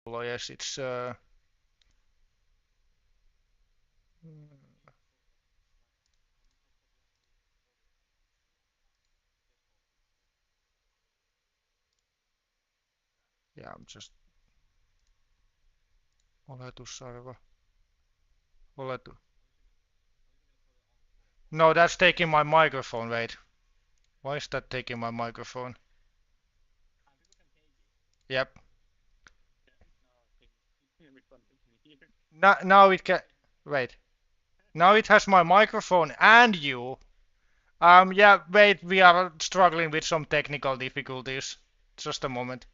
Yes, it's yeah, I'm just oletusarvo. Oletu. No, that's taking my microphone. Wait, why is that taking my microphone? Yep. Now it can. Wait. Now it has my microphone and you. Yeah, wait, we are struggling with some technical difficulties. Just a moment.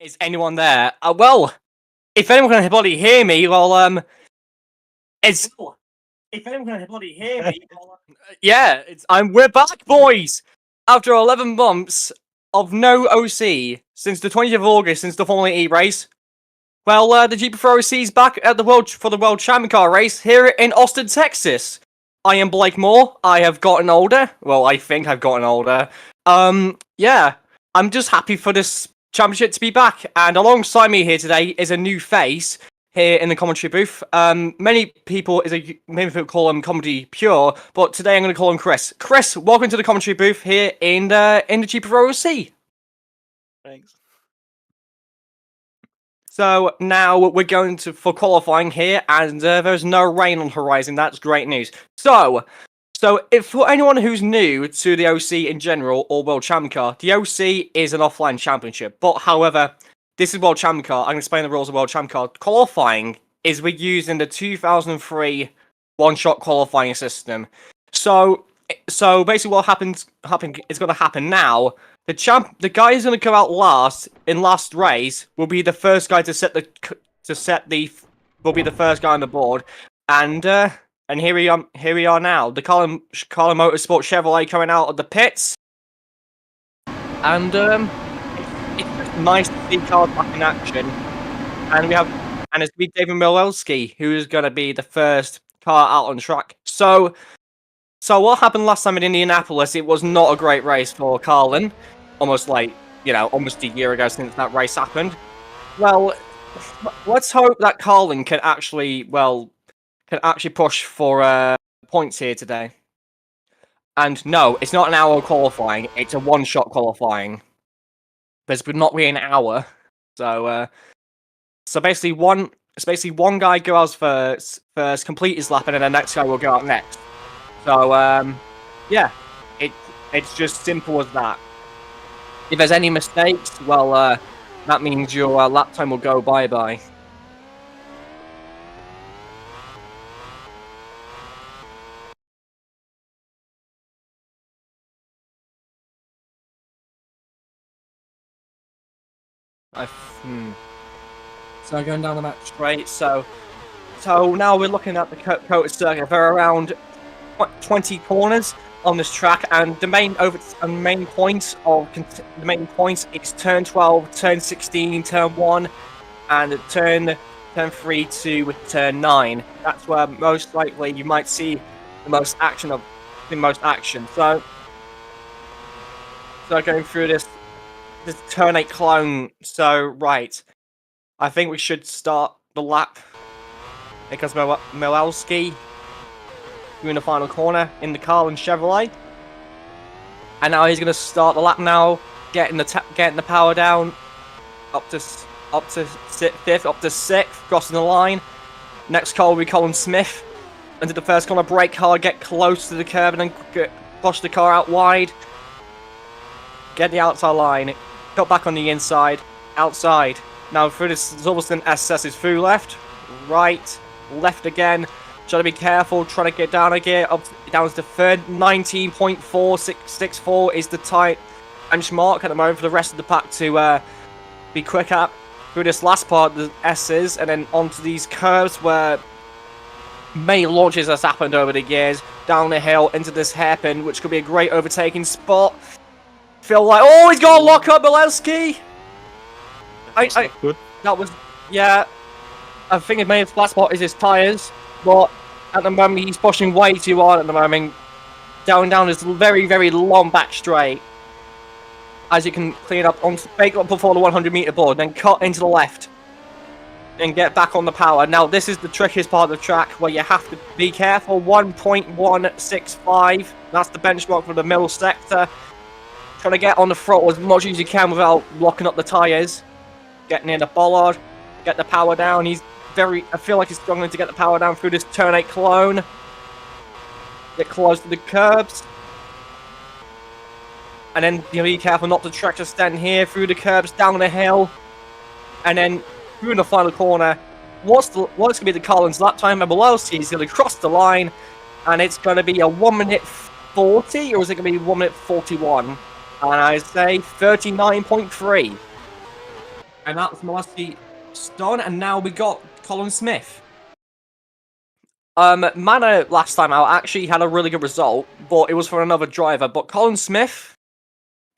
Is anyone there? Well, if anyone can bloody hear me, well, it's. If anyone can bloody hear me, yeah, we're back, boys. After 11 months of no OC since the 20th of August, since the Formula E race. Well, the GP4 OC is back at the World Champcar race here in Austin, Texas. I am Blake Moore. I have gotten older. Well, I think I've gotten older. Yeah, I'm just happy for this championship to be back. And alongside me here today is a new face here in the commentary booth. Many people call him Comedy Pure, but today I'm going to call him Chris. Chris, welcome to the commentary booth here in the GP4 OC. Thanks. So now we're going for qualifying here, and there's no rain on the horizon. That's great news. So if for anyone who's new to the OC in general or World Champcar, the OC is an offline championship. But however, this is World Champcar. I can explain the rules of World Champcar. Qualifying is we're using the 2003 one-shot qualifying system. So basically, what is going to happen now. The guy who's going to come out last in last race will be the first guy will be the first guy on the board, and here we are now. The Carlin Motorsport Chevrolet coming out of the pits, and it's just nice to see cars back in action. And it's be David Milewski who is going to be the first car out on track. So what happened last time in Indianapolis? It was not a great race for Carlin. Almost a year ago since that race happened. Well, let's hope that Carlin can actually push for points here today. And no, it's not an hour qualifying. It's a one-shot qualifying. There's not really an hour. So basically one guy goes first, complete his lap, and then the next guy will go out next. So yeah, it's just simple as that. If there's any mistakes, well, that means your lap time will go bye-bye. So going down the match straight. So now we're looking at the Coda circuit. There are around 20 corners on this track, and the main points is turn 12, turn 16, turn 1, and turn 3 to turn 9. That's where most likely you might see the most action. So going through this turn 8 clone. So right, I think we should start the lap because Milewski in the final corner in the Carlin Chevrolet, and now he's going to start the lap now, getting the power down up to fifth, up to sixth, crossing the line, Next car will be Colin Smith. Into the first corner, brake hard, get close to the curb, and then push the car out wide. Get the outside line. Cut back on the inside. Outside. Now through this Silverstone SS is through left. Right. Left again. Trying to be careful. Trying to get down again. Up down to the third. 19.4664 is the tight benchmark at the moment for the rest of the pack to be quick at. Through this last part, the S's, and then onto these curves where many launches has happened over the years. Down the hill into this hairpin, which could be a great overtaking spot. Feel like, oh, he's got to lock up Bilewski. Good. That was, yeah. I think his main flat spot is his tyres, but at the moment he's pushing way too hard at the moment. Down this very, very long back straight. As you can clean up on fake up before the 100-meter board, then cut into the left. And get back on the power. Now this is the trickiest part of the track where you have to be careful. 1.165. That's the benchmark for the middle sector. Trying to get on the throttle as much as you can without locking up the tyres. Getting in the bollard. Get the power down. I feel like he's struggling to get the power down through this turn 8 clone. Get close to the curbs. And then be careful not to track extend here through the curbs, down the hill. And then through the final corner. What's going to be the Collins lap time? Bilewski is going to cross the line. And it's going to be a 1 minute 40, or is it going to be 1 minute 41? And I say 39.3. And that was Bilewski done, and now we got Colin Smith. Manor last time out actually had a really good result, but it was for another driver. But Colin Smith,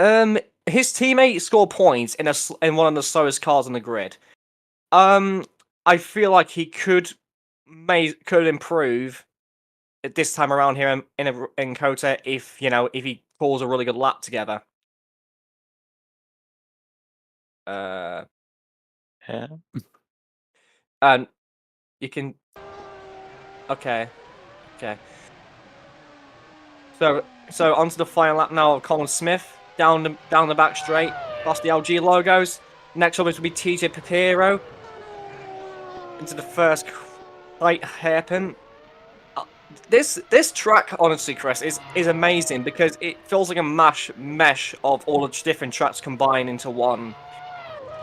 his teammate scored points in one of the slowest cars on the grid. I feel like he could improve this time around here in Kota if he pulls a really good lap together. Yeah. And you can. Okay. So onto the final lap now of Colin Smith down the back straight, past the LG logos. Next up is will be TJ Papiro into the first tight hairpin. This track, honestly, Chris, is amazing because it feels like a mesh of all the different tracks combined into one.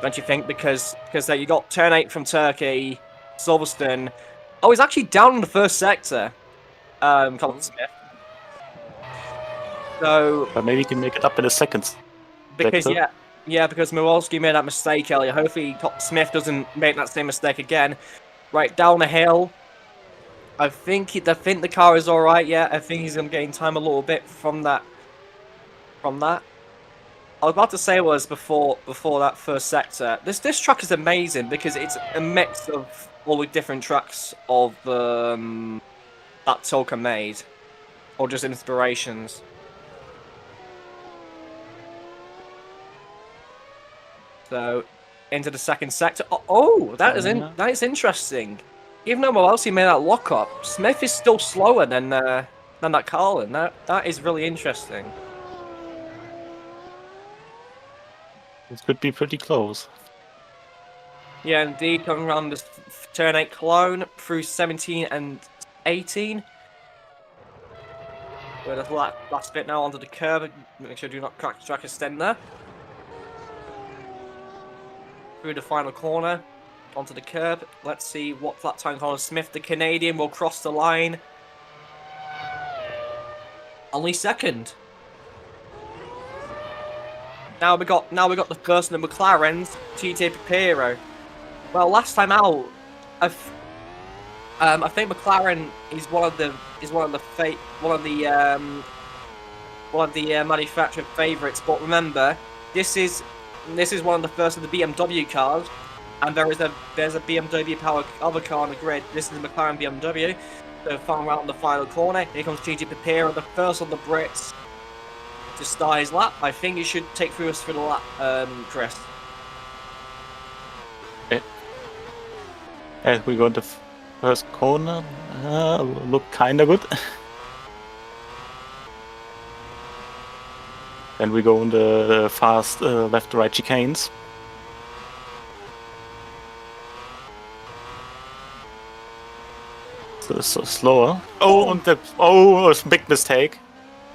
Don't you think? Because you got Turn 8 from Turkey, Silverstone. Oh, he's actually down in the first sector, Colin Smith. So, But maybe he can make it up in the second. because sector. because Milwaukee made that mistake earlier. Hopefully, Smith doesn't make that same mistake again. Right down the hill. I think the car is all right. Yeah, I think he's gonna gain time a little bit from that. I was about to say was before that first sector. This track is amazing because it's a mix of all the different tracks of that Tolka made, or just inspirations. So into the second sector. Oh, that is interesting. Even though Milwaukee made that lock up, Smith is still slower than that Carlin. That is really interesting. It could be pretty close. Yeah, indeed, coming around this turn 8 clone through 17 and 18. With the last bit now onto the curb. Make sure I do not crack the track extend there. Through the final corner, onto the curb. Let's see what flat time Colin Smith, the Canadian, will cross the line. Only second. Now we got the first of the McLarens, TJ Papiro. Well, last time out, I think McLaren is one of the manufacturer favourites. But remember, this is one of the first of the BMW cars, and there's a BMW powered other car on the grid. This is the McLaren BMW. So final round the final corner. Here comes TJ Papiro, the first on the Brits to start his lap. I think he should take us through the lap, Chris. Okay. As we go into first corner, look kinda good. Then we go in the fast left-right chicanes. So slower. Oh, and oh, big mistake.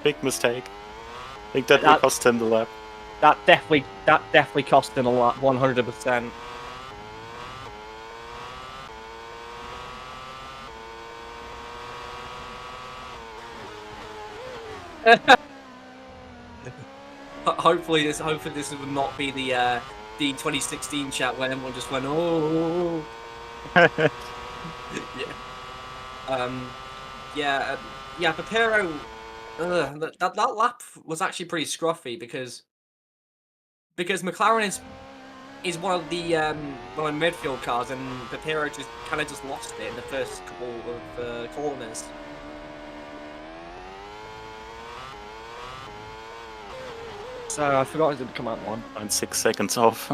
Big mistake. I think that will cost him the lap. That definitely cost him a lot, 100%. Hopefully this will not be the 2016 chat where everyone just went, oh. Yeah. Papero. That lap was actually pretty scruffy because McLaren is one of the midfield cars, and Papero just kind of just lost it in the first couple of corners. So I forgot it didn't come out 1.6 seconds off.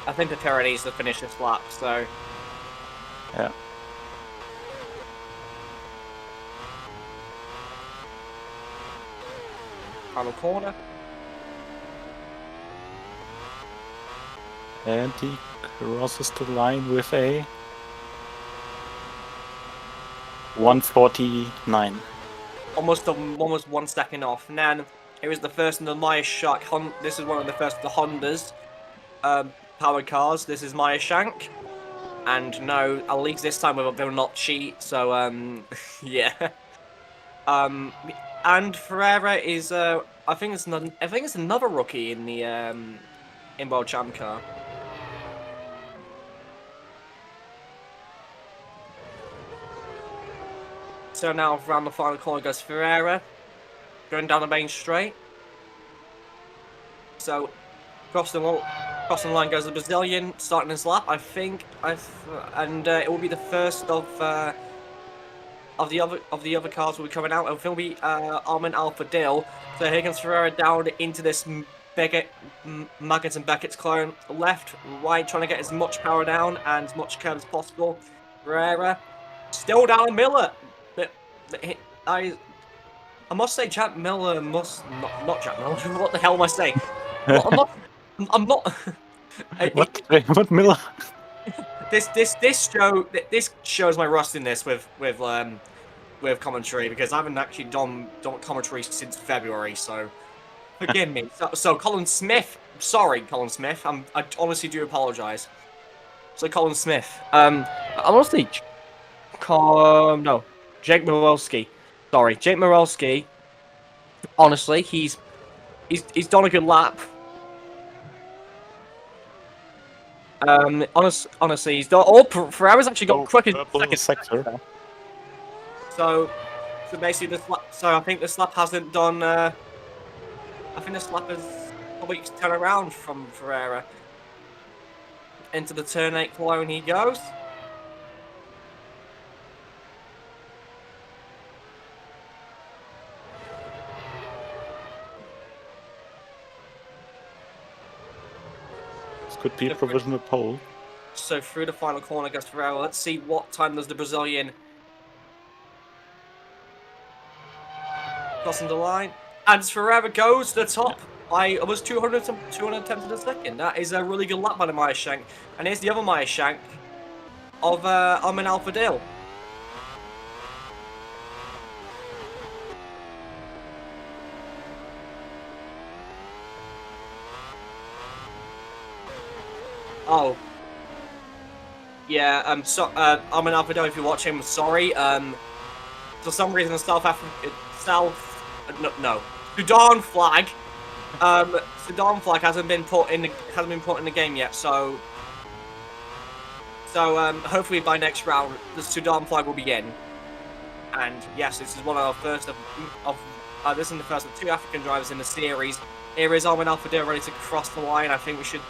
I think Papero needs to finish this lap, so yeah. Final corner. And he crosses the line with a 149. Almost 1 second off. Now, it was the first in the Maya Shank. This is one of the first of the Hondas powered cars. This is Maya Shank. And no, at least this time they will not cheat. So, yeah. And Ferreira is, I think it's another rookie in the in World Champcar. So now around the final corner goes Ferreira, going down the main straight. So crossing the line goes the Brazilian, starting his lap. I think, and it will be the first of the other cars will be coming out. It will be Armin Alpha Dill. So here comes Ferreira down into this Maggotts and Beckett's clone. Left, right, trying to get as much power down and as much curve as possible. Ferreira still down Miller. I must say Jack Miller must not Jack Miller. What the hell am I saying? I'm not. What Miller? This shows my rustiness with commentary, because I haven't actually done commentary since February, so forgive me. So Colin Smith, sorry Colin Smith, I honestly do apologise. So Colin Smith, honestly, no, Jake Morelski, sorry, Jake Morelski. Honestly, he's done a good lap. Honestly, he's done. Oh, Ferrari's actually got quicker second sector. So basically, I think this lap hasn't done. I think this lap has probably turn around from Ferrari. Into the turn 8 clone he goes. This could be a provisional pole. So through the final corner goes Ferrari. Let's see what time does the Brazilian crossing the line. And Ferrari goes to the top by almost 200 tenths of a second. That is a really good lap by the Maya Shank. And here's the other Maya Shank of Armin Alpha Dill. Oh. Yeah, Armin Alpha Dill, if you're watching, I'm sorry. For some reason, Sudan flag. Sudan flag hasn't been put in the game yet. So hopefully by next round, the Sudan flag will be in. And yes, this is one of our first this is the first of 2 African drivers in the series. Here is Armin Alpha Dill ready to cross the line. I think we should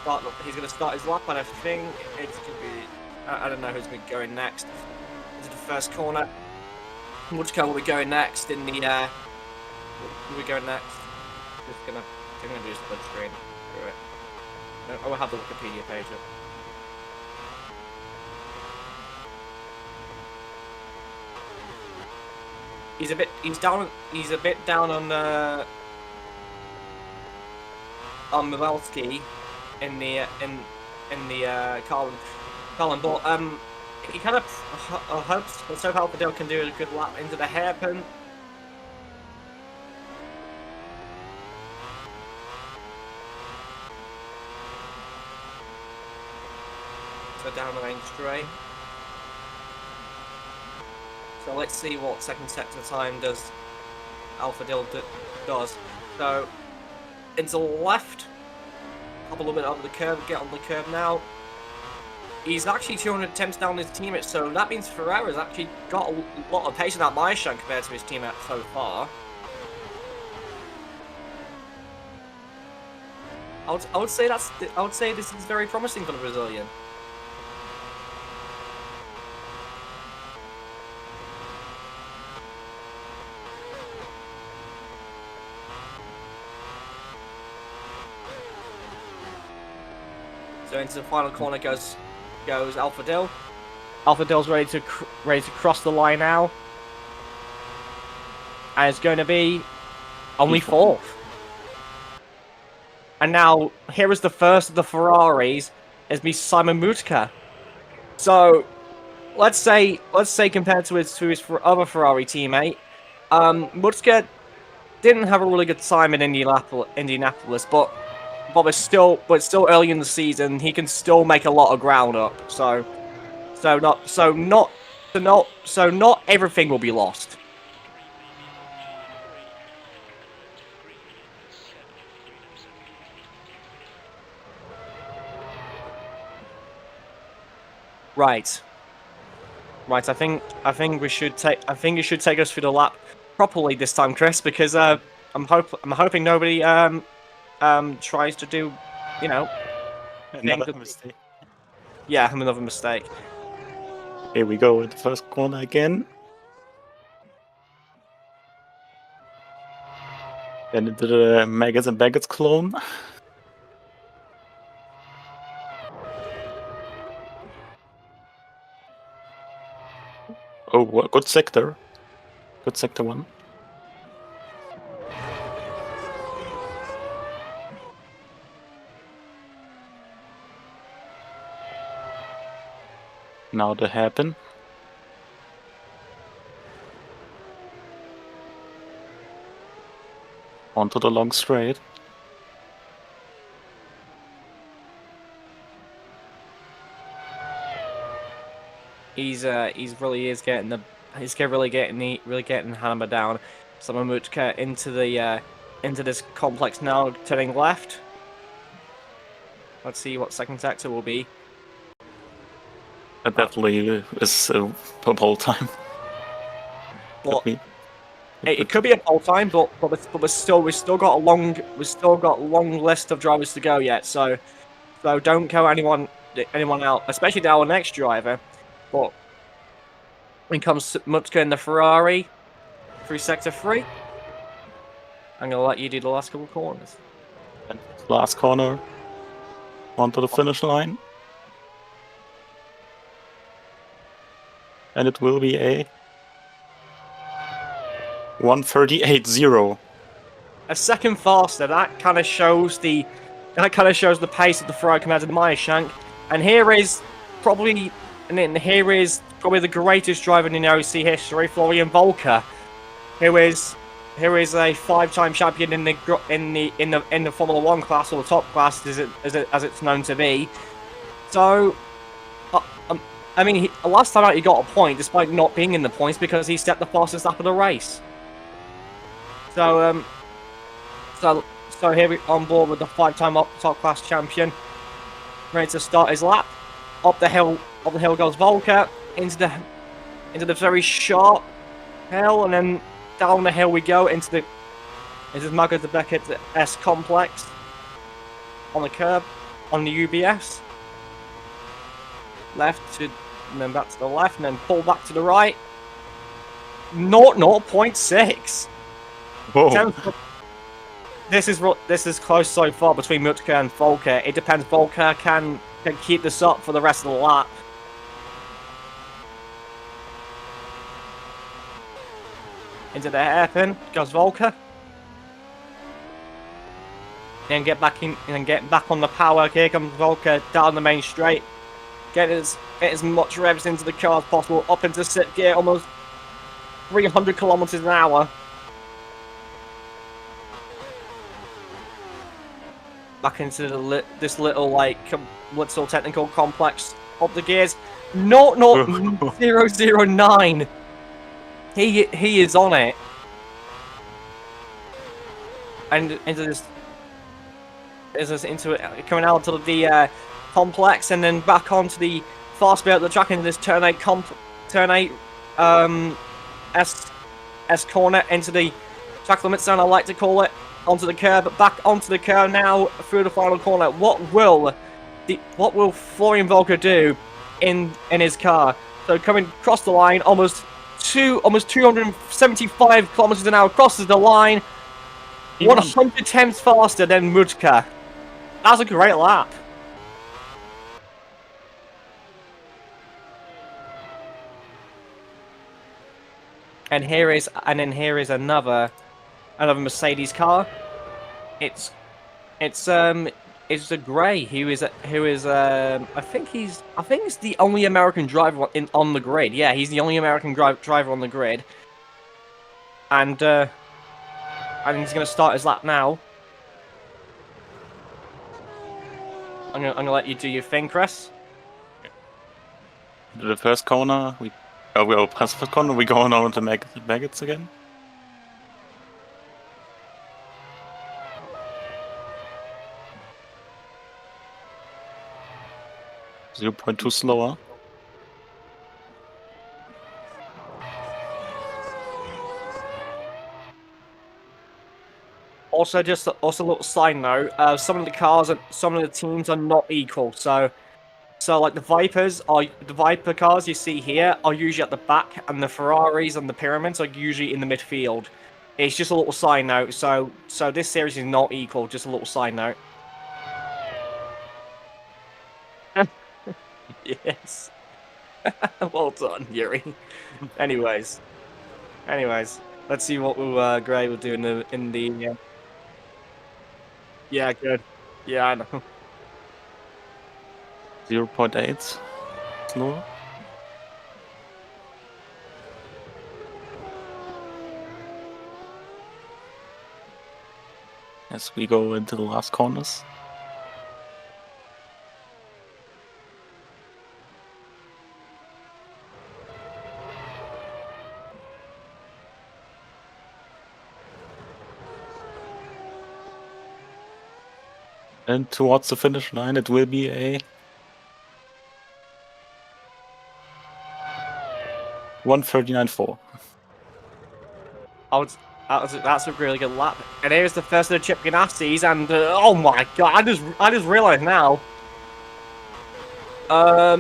start. He's going to start his lap, and I think it's going to be. I don't know who's going to be going next into the first corner. Which car will be going next in the? Will we go next? I'm gonna do a split screen. Screw it. I will have the Wikipedia page up. He's a bit down on Mawelski. in the Colin. But he kind of hopes. Let's hope Alfredale can do a good lap into the hairpin. So down the lane straight. So let's see what second sector time does does. So into the left, hop a little bit over the curb, get on the curb now. He's actually 200 attempts down his teammate, so that means Ferrera's actually got a lot of pace in that Meishan compared to his teammate so far. I would say this is very promising for the Brazilian. So into the final corner goes Alfredale. Alfredale's ready to cross the line now, and it's going to be only fourth. And now here is the first of the Ferraris, is me Simon Mutka. So let's say compared to his other Ferrari teammate, Mutka didn't have a really good time in Indianapolis, but it's still early in the season. He can still make a lot of ground up. So not everything will be lost. Right. I think you should take us through the lap properly this time, Chris, because I'm hoping nobody tries to do, you know, Another mistake. Yeah, another mistake. Here we go in the first corner again. Then into the Maggots and Baggots clone. Oh, good sector. Good sector one. Now the hairpin. Onto the long straight. He's really getting the hammer down. Simon Mutka into this complex now, turning left. Let's see what second sector will be. That definitely is a pole time. But it could be a pole time, but we've still got a long list of drivers to go yet. So don't count anyone out, especially our next driver. But when it comes to Mutka in the Ferrari through sector 3, I'm gonna let you do the last couple of corners. And last corner onto the finish line. And it will be a 1:38.0. A second faster. That kind of shows the pace of the Ferrari compared to the Meishan. And here is probably the greatest driver in OC history, Florian Volker, who is a 5-time champion in the Formula 1 class, or the top class as it's known to be. So, I mean, last time out he got a point despite not being in the points because he set the fastest lap of the race. So here we on board with the 5-time top class champion, ready to start his lap. Up the hill goes Volker into the very sharp hill, and then down the hill we go into Maggots and Baggots S complex on the curb on the UBS. And then back to the left, and then pull back to the right. 0.6. Whoa. This is close so far between Mutka and Volker. It depends. Volker can keep this up for the rest of the lap. Into the hairpin goes Volker. and get back in and get back on the power. Here comes Volker down the main straight. Get as much revs into the car as possible. Up into 6th gear, almost 300 kilometers an hour. Back into this little like little technical complex of the gears. 0.009. He is on it. And into it, coming out to the complex, and then back onto the fast bit of the track into this turn 8 S corner into the track limit zone, I like to call it, onto the curb, back onto the curb now through the final corner. What will Florian Volker do in his car? So coming across the line, almost 275 kilometers an hour, crosses the line. 100 times faster than Mudka. That was a great lap. And here is another Mercedes car. It's a grey who is I think he's the only American driver on the grid. Yeah, he's the only American driver on the grid. And he's going to start his lap now. I'm gonna let you do your thing, Chris. The first corner, we'll pass the first corner, we go on to maggots again. .2 slower. Also, just a little side note: some of the cars and some of the teams are not equal. So like the Viper cars you see here are usually at the back, and the Ferraris and the Pyramids are usually in the midfield. It's just a little side note. So this series is not equal. Just a little side note. Yes. Well done, Yuri. Anyways, let's see what Gray will do in the. Yeah, good. Yeah, I know. 0.8 slower. As we go into the last corners. And towards the finish line, it will be a 1:39.4. That's a really good lap. And here's the first of the Chip Ganassis, and oh my god, I just realised now. Oh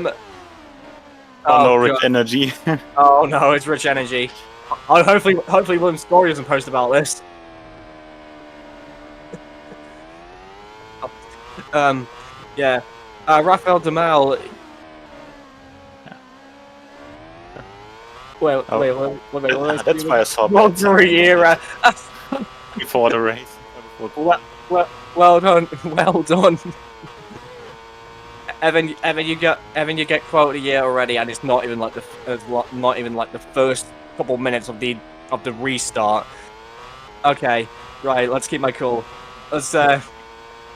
no, Rich Energy. Oh no, it's Rich Energy. Hopefully William Story doesn't post about this. Yeah. Rafael Duhamel. Wait. That's why I saw that. Era. Before the race. Well done. Evan, you get quote of the year already, and it's not even like the first couple minutes of the restart. Okay, right. Let's keep my cool.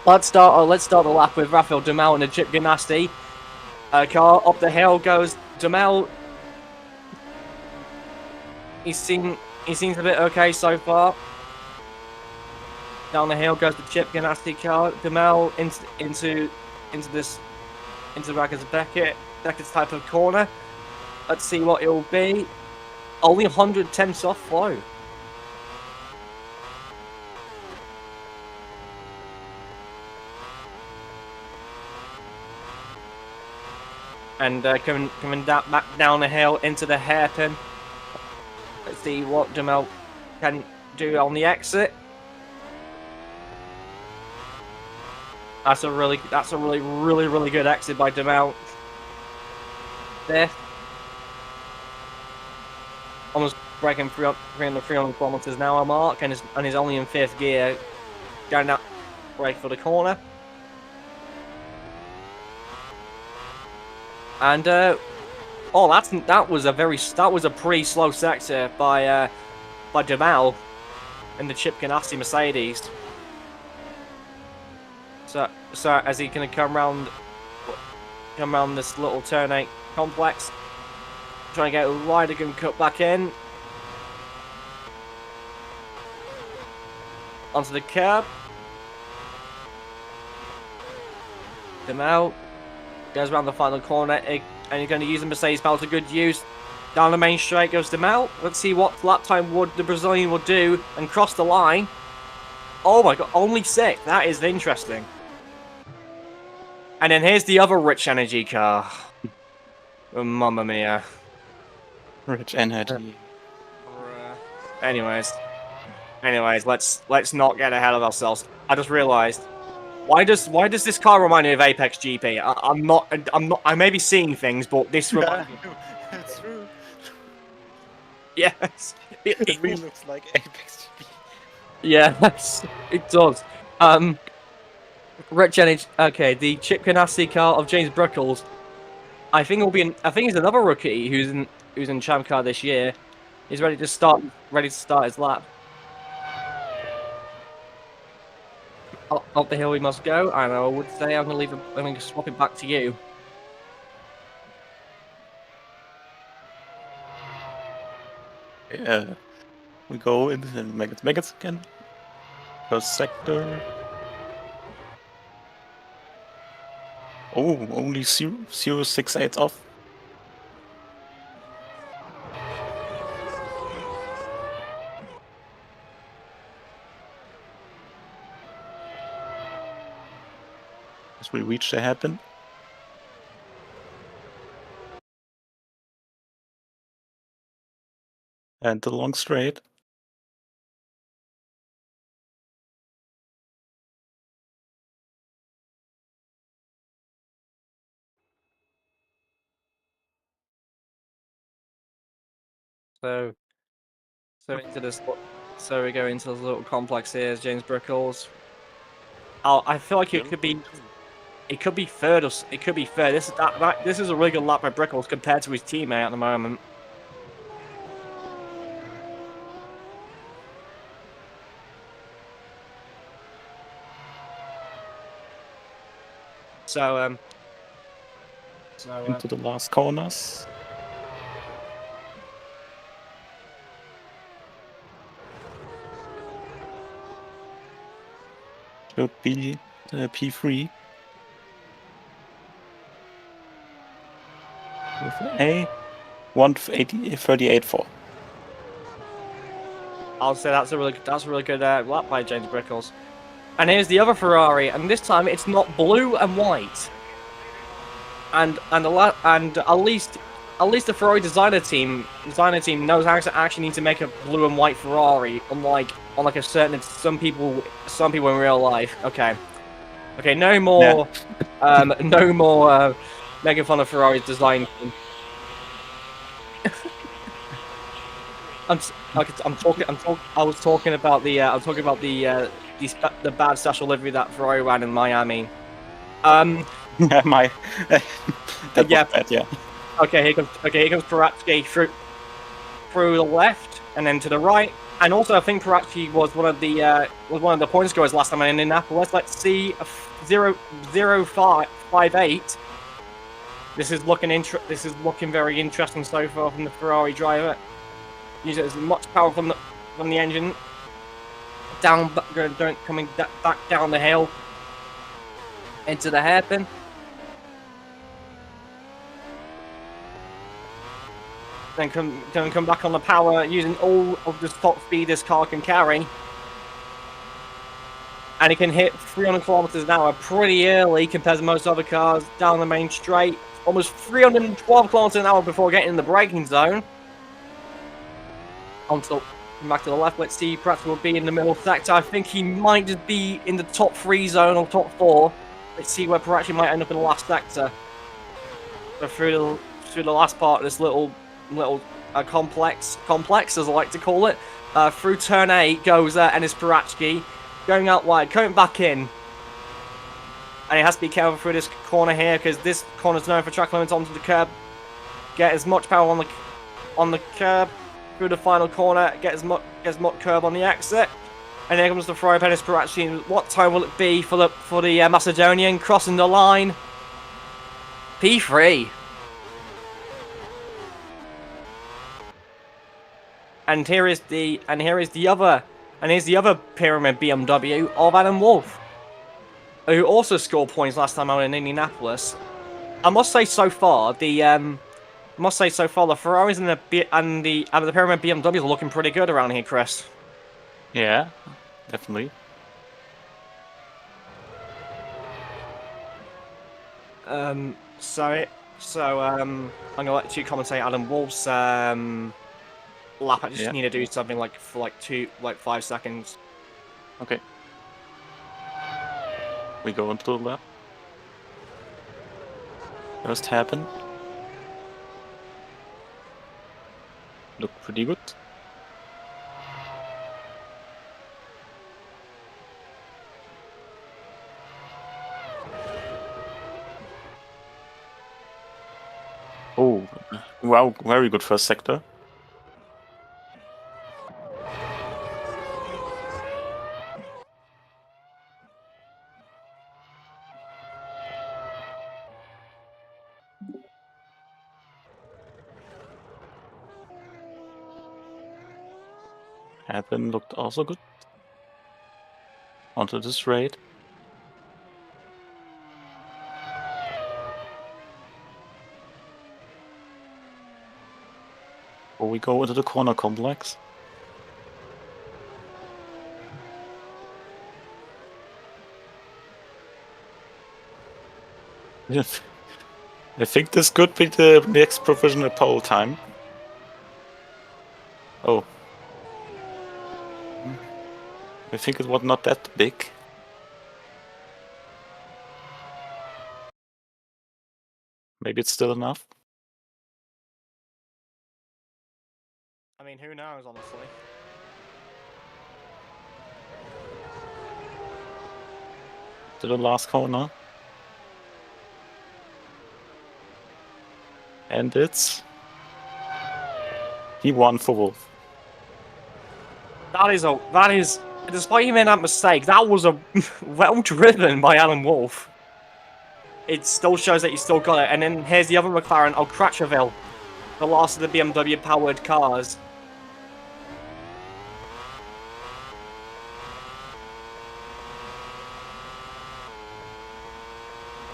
Let's start the lap with Rafael Duhamel in the Chip Ganassi car. Up the hill goes Duhamel. He seems a bit okay so far. Down the hill goes the Chip Ganassi car. Duhamel into Beckett's type of corner. Let's see what it'll be. Only 110 soft flow. And coming back down the hill into the hairpin. Let's see what Duhamel can do on the exit. That's a really good exit by Duhamel. There. Almost breaking 300 kilometers an hour mark, and is only in 5th gear. Going out brake for the corner. And that was a pretty slow sector by Jamal in the Chip Ganassi Mercedes. So as he gonna come around this little turn 8 complex, trying to get a rider can cut back in onto the curb. Jamal goes around the final corner, and he's going to use the Mercedes power to good use. Down the main straight goes Demel. Let's see what lap time the Brazilian will do and cross the line. Oh my god, only 6. That is interesting. And then here's the other Rich Energy car. Oh, mamma mia. Rich energy. Anyways, let's not get ahead of ourselves. I just realised. Why does this car remind me of Apex GP? I may be seeing things, but this reminds me. That's true. Yes. It really looks like Apex GP. Yes, it does. Rich Energy. Okay, the Chip Ganassi car of James Bruckles. I think he's another rookie who's in Champcar this year. He's ready to start his lap. Up the hill we must go, and I would say I'm going to swap it back to you. Yeah, we go in the Megas again. First sector. Oh, only 0.068 off. As we reach the hairpin. And the long straight. So we go into this little complex here, James Bruckles. Oh, I feel like it could be third, or it could be third. This is a really good lap by Bruckles compared to his teammate at the moment. So into the last corners. Should be P3 with a 1:38.4. I'll say that's a really good lap by James Bruckles. And here's the other Ferrari, and this time it's not blue and white. And at least the Ferrari designer team knows how to actually need to make a blue and white Ferrari, unlike some people in real life. Okay, no more making fun of Ferrari's design team. I was talking about the bad special livery that Ferrari ran in Miami. Yeah, Yeah. bad, yeah. Okay, here comes Paratski through the left and then to the right. And also, I think Paratski was one of the point scorers last time in Indianapolis. Let's see, 0.058. This is looking very interesting so far from the Ferrari driver. Uses as much power from the engine. Coming back down the hill into the hairpin. Then come back on the power using all of the top speed this car can carry. And it can hit 300 kilometers an hour pretty early compared to most other cars down the main straight. Almost 312 kilometers an hour before getting in the braking zone. Back to the left, let's see, perhaps will be in the middle sector. I think he might just be in the top 3 zone or top 4. Let's see where Paratski might end up in the last sector. So through the last part of this little complex as I like to call it, through turn 8 goes Ennis Paratski, going out wide, coming back in. and he has to be careful through this corner here because this corner's known for track limits onto the curb. Get as much power on the curb through the final corner. Get as much curb on the exit. And here comes the Ferrari Pettis Paracci. What time will it be for the Macedonian crossing the line? P3. And here's the other pyramid BMW of Adam Wolf, who also scored points last time out in Indianapolis. I must say so far the Ferraris and the pyramid BMWs are looking pretty good around here, Chris. Yeah, definitely. So I'm gonna let you commentate Adam Wolf's lap. I just need to do something for 5 seconds. Okay. We go into the lap. First happen. Look pretty good. Oh, wow, very good first sector. Happen looked also good. Onto the straight. Before we go into the corner complex. I think this could be the next provisional pole time. Oh. I think it was not that big. Maybe it's still enough. I mean, who knows, honestly. To the last corner. And it's P1 for Wolf. That is, despite he made that mistake, that was a well driven by Alan Wolf. It still shows that he still got it. And then here's the other McLaren, Crutcherville, the last of the BMW powered cars.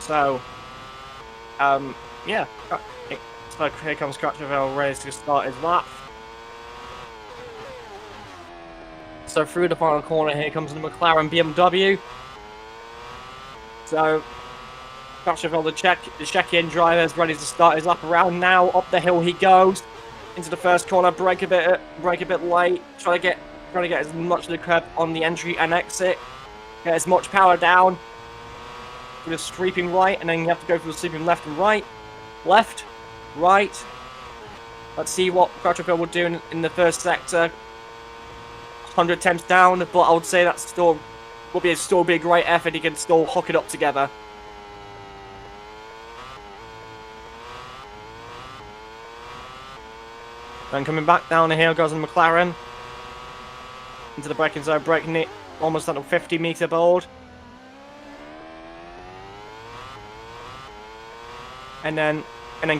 So, yeah. So here comes Crutcherville ready to start his lap. So through the final corner, here comes the McLaren BMW. So Crutcherville, the check-in driver, is ready to start his lap around now. Up the hill he goes into the first corner. Brake a bit late. Trying to get as much of the curb on the entry and exit. Get as much power down. With a sweeping right, and then you have to go for the sweeping left and right. Left, right. Let's see what Crutcherville will do in the first sector. 100 attempts down, but I would say that still be a great effort. He can still hook it up together. Then coming back down the hill goes the McLaren into the braking zone, braking it almost at a 50-meter board. And then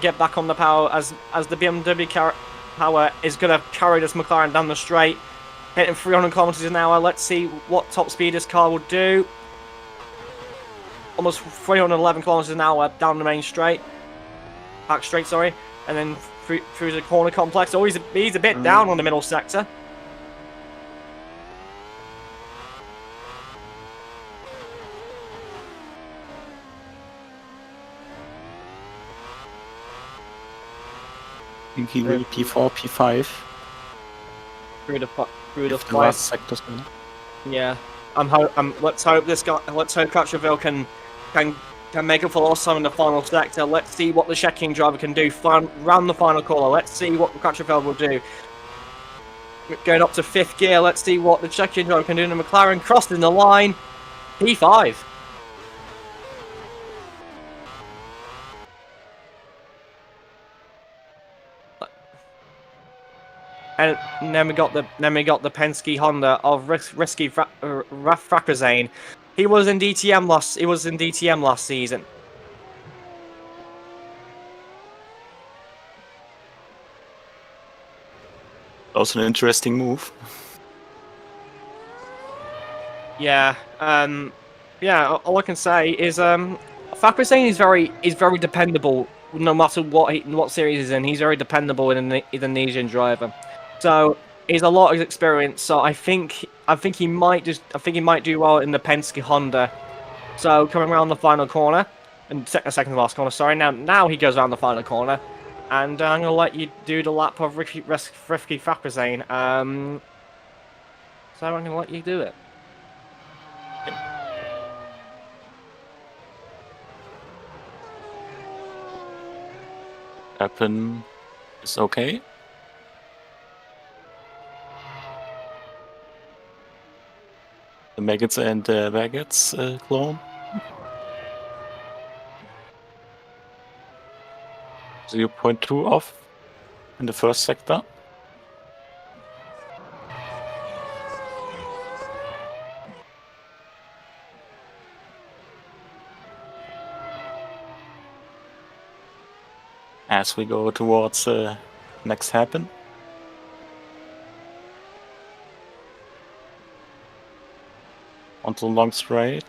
get back on the power as the BMW power is going to carry this McLaren down the straight, hitting 300 kilometers an hour. Let's see what top speed this car will do. Almost 311 kilometers an hour down the main straight, back straight, sorry, and then through the corner complex. Oh, he's a bit down on the middle sector. I think he will P4, P5. Through the last sectors. Yeah, let's hope Crutcherville can make up for lost time in the final sector. Let's see what the checking driver can do round the final corner. Let's see what Crutcherville will do. Going up to 5th gear, let's see what the checking driver can do in the McLaren, crossing the line. P5. And then we got the Penske Honda of Risky Frackazane. He was in DTM last season. Also an interesting move. Yeah. Yeah. All I can say is Frackazane is very dependable. No matter what series he's in, he's very dependable in an Indonesian driver. So he's a lot of experience. So I think he might do well in the Penske Honda. So coming around the final corner, and second to last corner. Sorry. Now he goes around the final corner, and I'm gonna let you do the lap of Ricky Frackazane. So I'm gonna let you do it. Happen is okay. The maggots and the maggots clone. 0.2 off in the first sector. As we go towards next hairpin. Onto the long straight.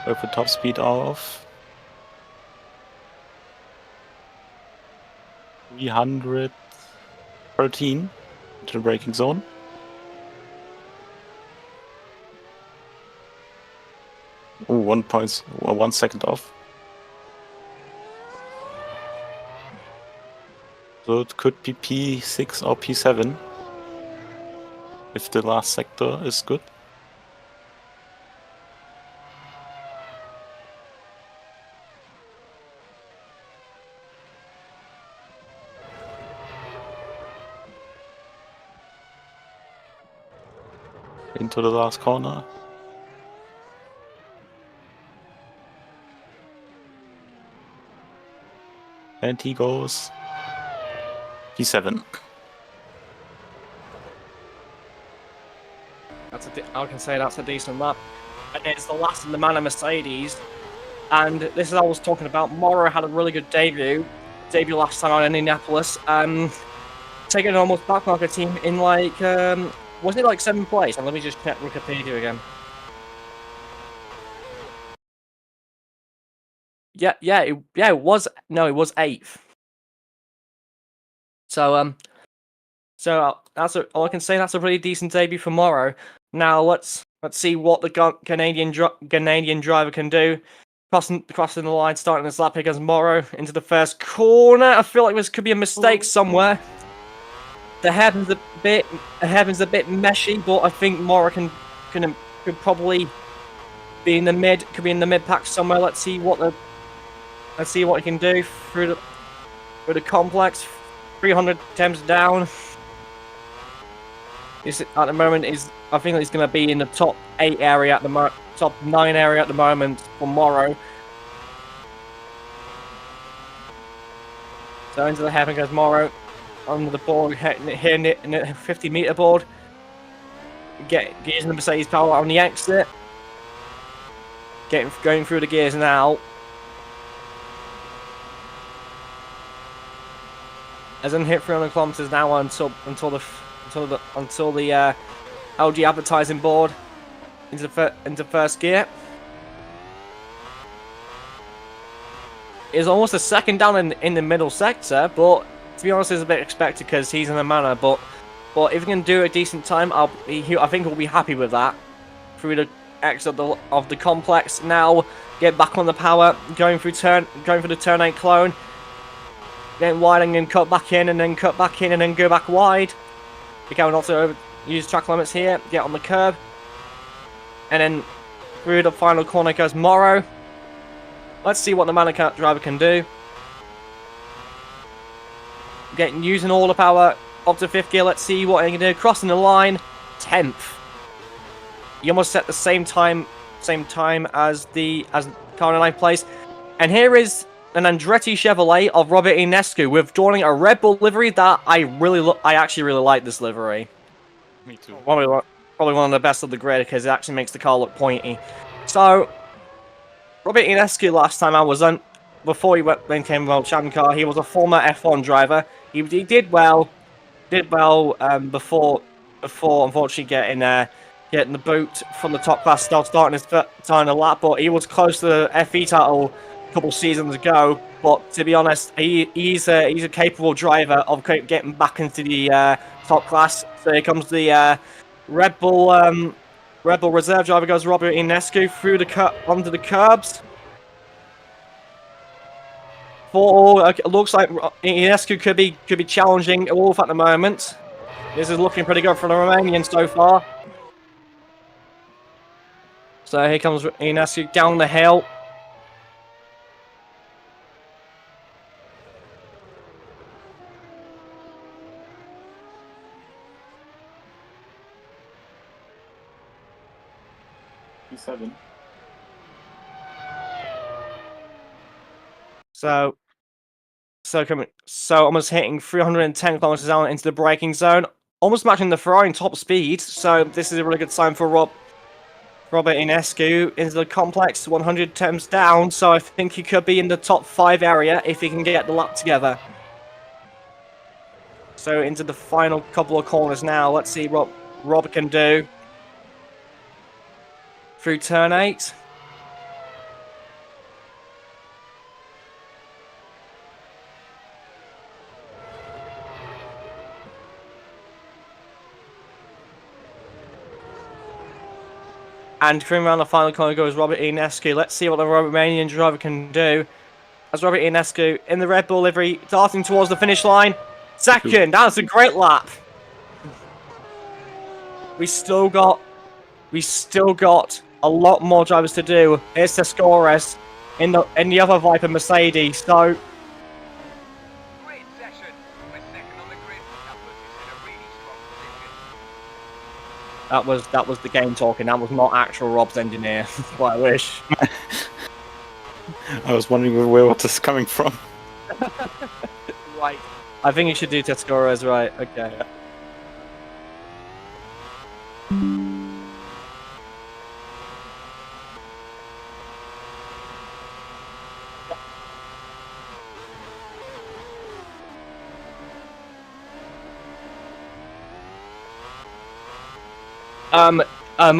With the top speed off. 313 to the braking zone. Ooh, 1 second off. So it could be P6 or P7 if the last sector is good. Into the last corner. And he goes P7. I can say that's a decent lap. And it's the last of the Man of Mercedes. And this is what I was talking about. Morrow had a really good debut last time on Indianapolis. Taking an almost backmarker team in like, wasn't it like 7th place? And let me just check Wikipedia again. It was 8th. So that's all I can say. That's a really decent debut for Morrow. Now let's see what the Canadian driver can do. Crossing the line, starting this lap against Morrow into the first corner. I feel like this could be a mistake somewhere. The hairpin's a bit meshy, but I think Morrow could probably be in the mid. Could be in the mid pack somewhere. Let's see what he can do through the complex. 300 attempts down. At the moment I think he's going to be in the top 8 area at the top 9 area at the moment for Morrow. So into the hairpin goes Morrow. Under the board, here in the 50-meter board. Using the Mercedes power on the exit. Going through the gears now. As in hit 300 kilometers now until the LG advertising board into first gear. Is almost a second down in the middle sector, but to be honest, it's a bit expected because he's in a manner. But if he can do a decent time, I think he'll be happy with that. Through the exit of the complex now, get back on the power, going for the turn 8 clone. Getting wide and then cut back in, and then cut back in, and then go back wide. You can also use track limits here, get on the curb. And then through the final corner goes Morrow. Let's see what the Manor driver can do. Using all the power up to 5th gear. Let's see what he can do. Crossing the line, 10th. He almost set the same time as car in 9th place. And here is an Andretti Chevrolet of Robert Inescu with donning a Red Bull livery that I actually really like this livery. Me too. Probably one of the best of the grid because it actually makes the car look pointy. So, Robert Inescu last time I was on, before he became World Champcar, he was a former F1 driver. He did well before unfortunately getting the boot from the top class, starting a lap, but he was close to the FE title a couple seasons ago. But to be honest, he's a capable driver of getting back into the top class. So here comes the Red Bull reserve driver, goes Robert Inescu through onto the curbs. It looks like Inescu could be challenging Wolf at the moment. This is looking pretty good for the Romanian so far. So here comes Inescu down the hill. P7. So almost hitting 310 kilometers an hour into the braking zone, almost matching the Ferrari in top speed. So this is a really good sign for Robert Inescu into the complex, 100 temps down. So I think he could be in the top 5 area if he can get the lap together. So into the final couple of corners now. Let's see what Rob can do through turn 8. And coming around the final corner goes Robert Inescu. Let's see what the Romanian driver can do. As Robert Inescu in the Red Bull livery, darting towards the finish line. Second, that was a great lap. We still got a lot more drivers to do. Here's Tescores in the other Viper Mercedes. So Great session. Went second on the grid. That puts us in a really strong position. that was the game talking. That was not actual Rob's engineer. What I wish. I was wondering where this is coming from. Right. I think you should do Tescores, right? Okay.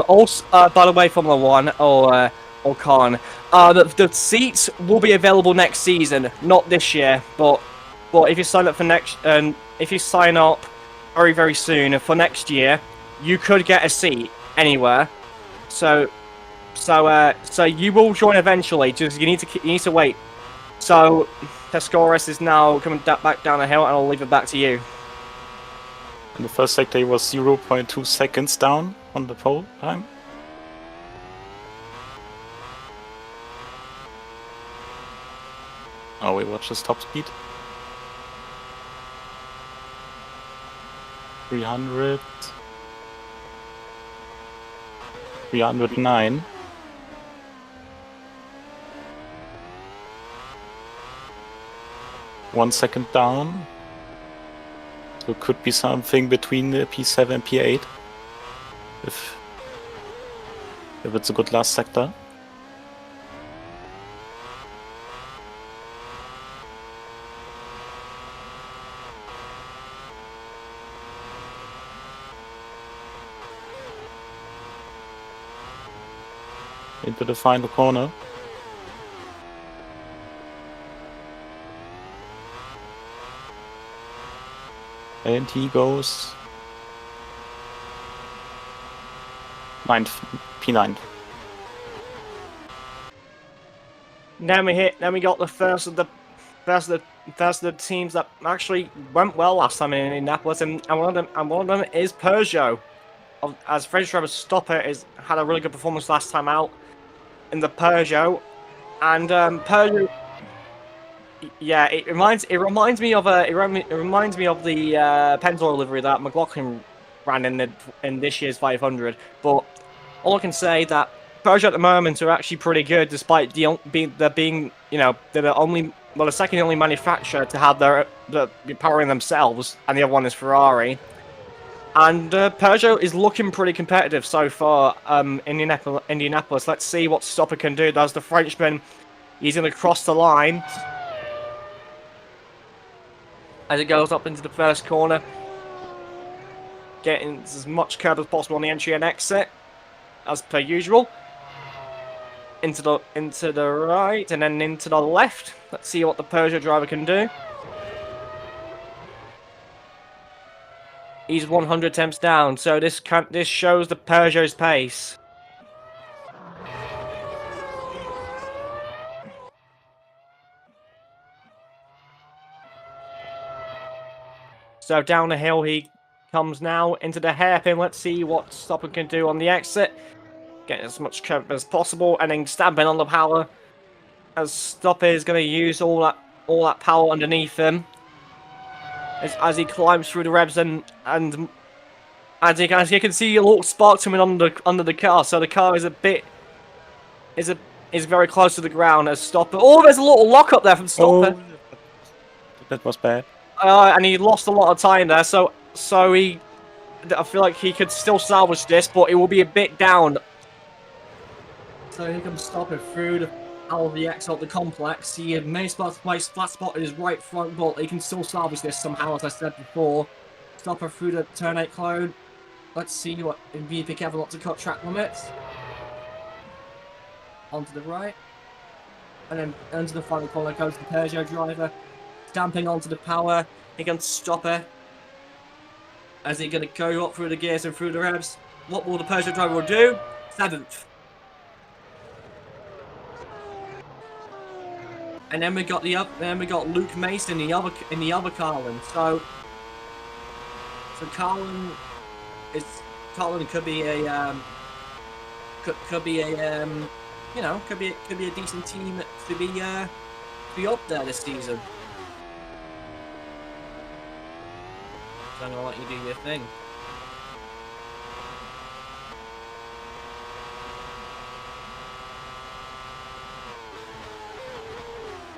Also, by the way, Formula One or Khan, the seats will be available next season, not this year. But if you sign up for if you sign up very very soon for next year, you could get a seat anywhere. So you will join eventually. Just you need to wait. So Tescores is now coming back down the hill, and I'll leave it back to you. In the first sector, he was 0.2 seconds down on the pole time. Oh, we watch his top speed. 300. 309. One second down. So it could be something between the P7 and P8. If it's a good last sector. Into the final corner. And he goes 9th, P9. Then we got the first of the teams that actually went well last time in Indianapolis, and one of them is Peugeot. As French driver Stopper had a really good performance last time out in the Peugeot, and Peugeot. Yeah, it reminds me of the Pennzoil livery that McLaughlin ran in this year's 500. But all I can say that Peugeot at the moment are actually pretty good, despite they're the only the second only manufacturer to have the powering themselves, and the other one is Ferrari. And Peugeot is looking pretty competitive so far. Indianapolis. Let's see what Stopper can do. There's the Frenchman. He's going to cross the line as it goes up into the first corner, getting as much curve as possible on the entry and exit, as per usual. Into the right and then into the left. Let's see what the Peugeot driver can do. He's 100 temps down, so this shows the Peugeot's pace. So down the hill he comes now into the hairpin. Let's see what Stopper can do on the exit. Get as much cover as possible, and then stamping on the power. As Stopper is going to use all that power underneath him. As he climbs through the revs and as you can see a little spark coming under the car, so the car is very close to the ground as Stopper. Oh, there's a little lock up there from Stopper. Oh, that was bad. And he lost a lot of time there, so I feel like he could still salvage this, but it will be a bit down. So he can stop it through the LVX of the complex. He may spot flat spot in his right front, but he can still salvage this somehow, as I said before. Stop her through the turn 8 clone. Let's see what be careful not to cut track limits. Onto the right. And then into the final corner goes the Peugeot driver. Stamping onto the power. He can stop her. As he's going to go up through the gears and through the revs. What will the Peugeot driver do? 7th. And then we got Luke Mason in the other Carlin. So Carlin could be a could be a decent team to be up there this season. So I'm gonna let you do your thing.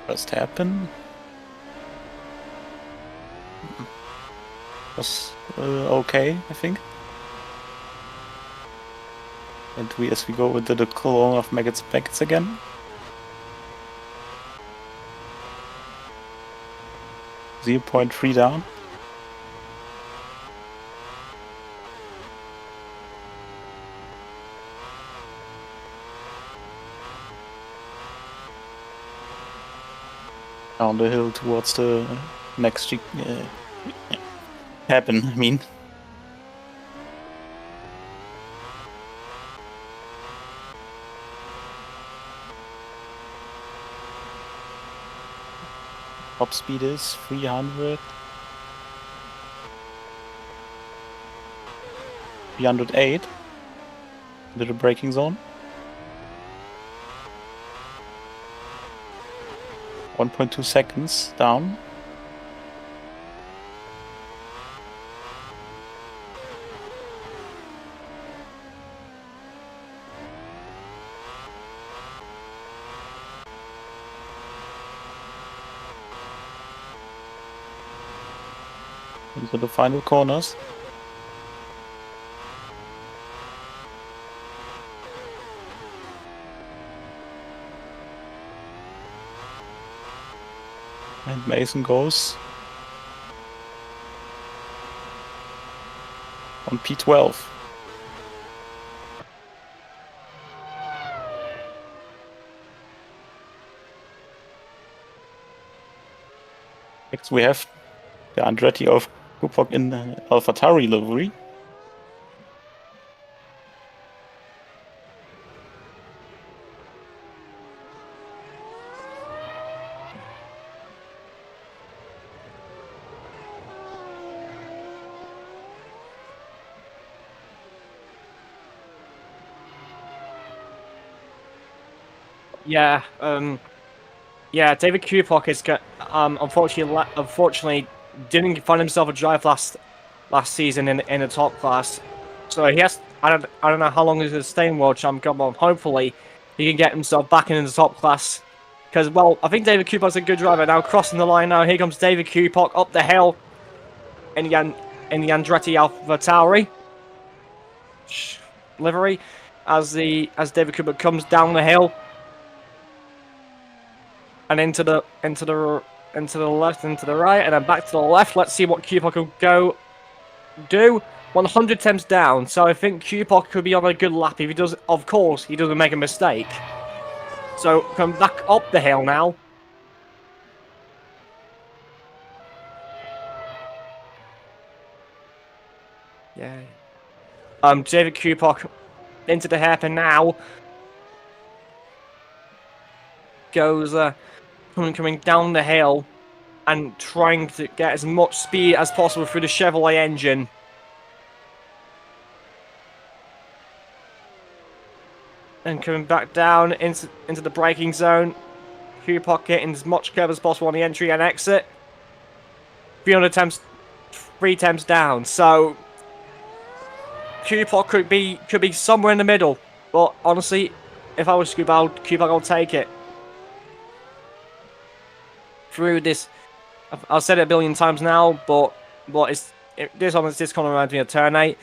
First happen was okay, I think. And as we go into the clone of Maggots Packets again. .3 down. Down the hill towards the next happen, I mean. Top speed is 300. 308. Little braking zone. 1.2 seconds down. Into the final corners. And Mason goes on P12. Next we have the Andretti of Kupok in the AlphaTauri livery. Yeah, David Kupok is unfortunately didn't find himself a drive last season in the top class. So he has I don't know how long he's gonna stay in World Champ Cup, but hopefully he can get himself back into the top class Because, well, I think David Kupok's a good driver. Now crossing the line now. Here comes David Kupok up the hill in the Andretti AlphaTauri livery as David Kupok comes down the hill and into the left, into the right, and then back to the left. Let's see what Kupok will do. 100 temps down, so I think Kupok could be on a good lap if he does. Of course, he doesn't make a mistake. So come back up the hill now. Yeah. David Kupok into the hairpin now. Goes coming down the hill and trying to get as much speed as possible through the Chevrolet engine. And coming back down into the braking zone. Kupok getting as much curve as possible on the entry and exit. 300 temps, 3 temps down. So Kupok could be somewhere in the middle. But honestly, if I was Kupok, I'll take it. Through this, I've said it a billion times now, but this one is kind of reminds me of Turn 8.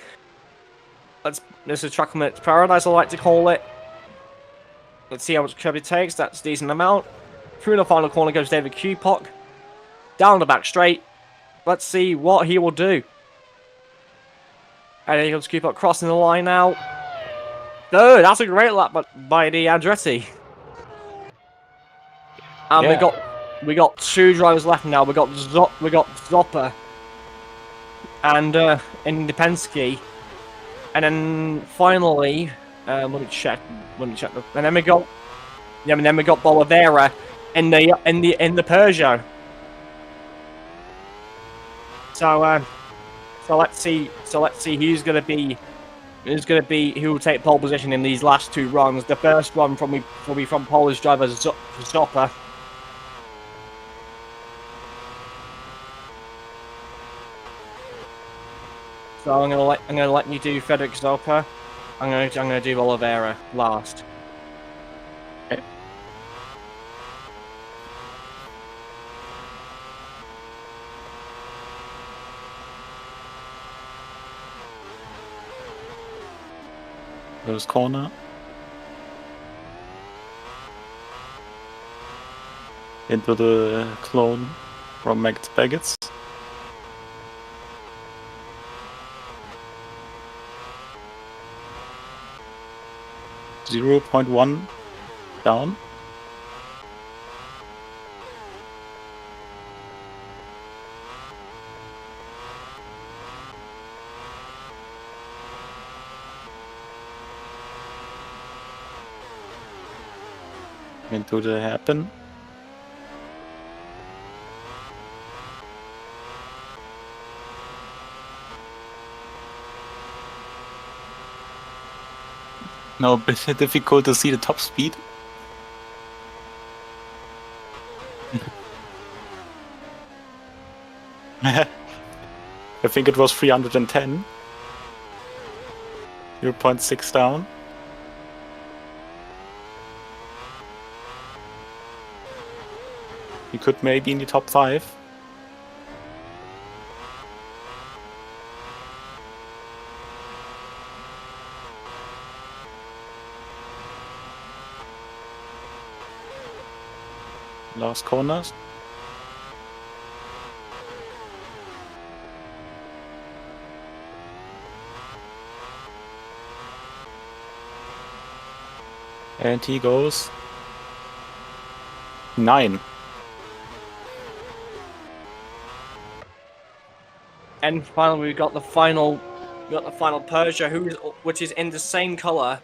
This is Track Limits Paradise, I like to call it. Let's see how much curve it takes. That's a decent amount. Through the final corner goes David Kupok. Down the back straight. Let's see what he will do. And here comes Kupok crossing the line now. Third, that's a great lap by the Andretti. And Yeah. we got 2 drivers left now. We got Zopper and Indepensky, and then finally, let me check. And then we got Bolivera in the Peugeot. So let's see who will take pole position in these last 2 runs. The first run will be from Polish driver Zopper. So I'm gonna let you do Frederick Zopper. I'm gonna do Oliveira last. Okay. First corner. Into the clone from Max Baggett's. .1 down. Into the hairpin. No, a bit difficult to see the top speed. I think it was 310. 0.6 down. You could maybe in the top 5. Last corners. And he goes 9. And finally, we got the final Peugeot, which is in the same color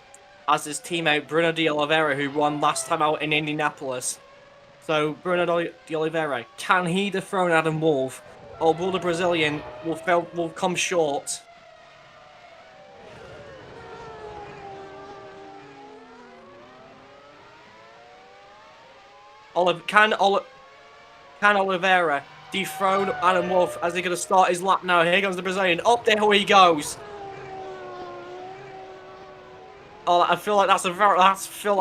as his teammate Bruno de Oliveira, who won last time out in Indianapolis. So Bruno de Oliveira, can he dethrone Adam Wolff, or will the Brazilian will come short? Can Oliveira dethrone Adam Wolff as he's going to start his lap now? Here comes the Brazilian. Up the hill he goes. Oh, I feel like that's a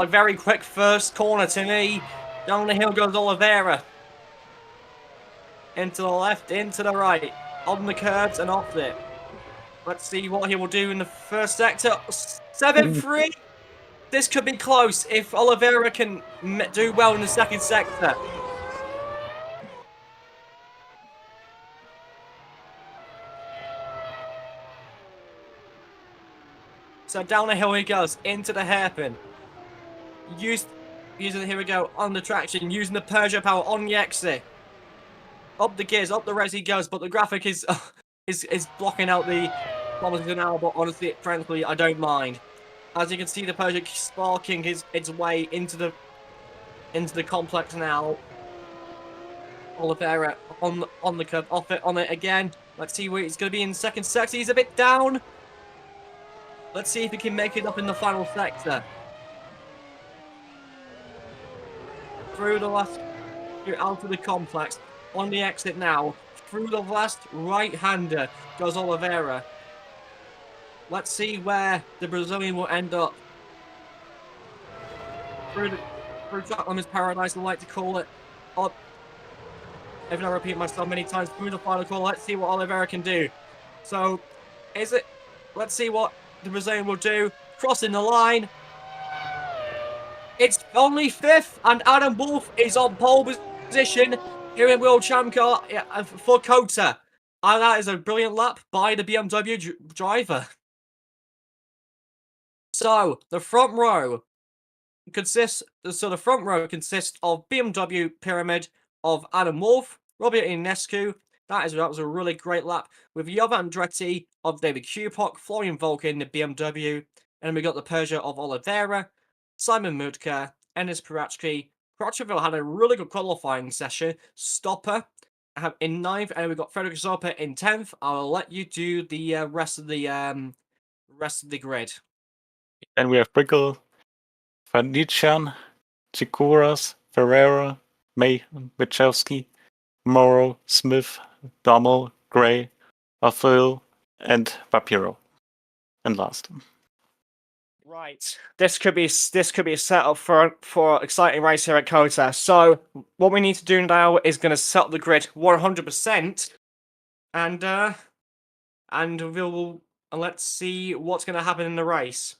very quick first corner to me. Down the hill goes Oliveira. Into the left, into the right. On the curbs and off it. Let's see what he will do in the first sector. 7-3. This could be close if Oliveira can do well in the second sector. So down the hill he goes, into the hairpin. Using, here we go, on the traction, using the Peugeot power on the exit. Up the gears, up the res he goes, but the graphic is blocking out the kilometers an hour, but honestly, frankly, I don't mind. As you can see, the Peugeot sparking its way into the complex now. Oliveira on the curve, off it, on it again. Let's see where he's going to be in second sector. He's a bit down. Let's see if he can make it up in the final sector. Through the last, out of the complex, on the exit now. Through the last right-hander goes Oliveira. Let's see where the Brazilian will end up. Through track limits paradise, I like to call it. Even though I repeat myself many times, through the final call, let's see what Oliveira can do. So, let's see what the Brazilian will do. Crossing the line. It's only 5th, and Adam Wolff is on pole position here in World Champcar for Kota. And that is a brilliant lap by the BMW driver. So, the front row consists of BMW Pyramid of Adam Wolff, Robert Ionescu. That was a really great lap with Jovan Andretti of David Kupok, Florian Volkin, the BMW, and then we got the Peugeot of Oliveira, Simon Mudka, Enes Piratski. Crotcherville had a really good qualifying session. Stopper in 9th, and we got Frederick Zopper in 10th. I'll let you do the rest of the grid. Then we have Brickle, Vanician, Chikuras, Ferreira, May, Wachowski, Morrow, Smith, Dummel, Gray, Arthur, and Papiro. And last. Right. This could be a setup for exciting race here at Kota. So what we need to do now is going to set up the grid 100%, and let's see what's going to happen in the race.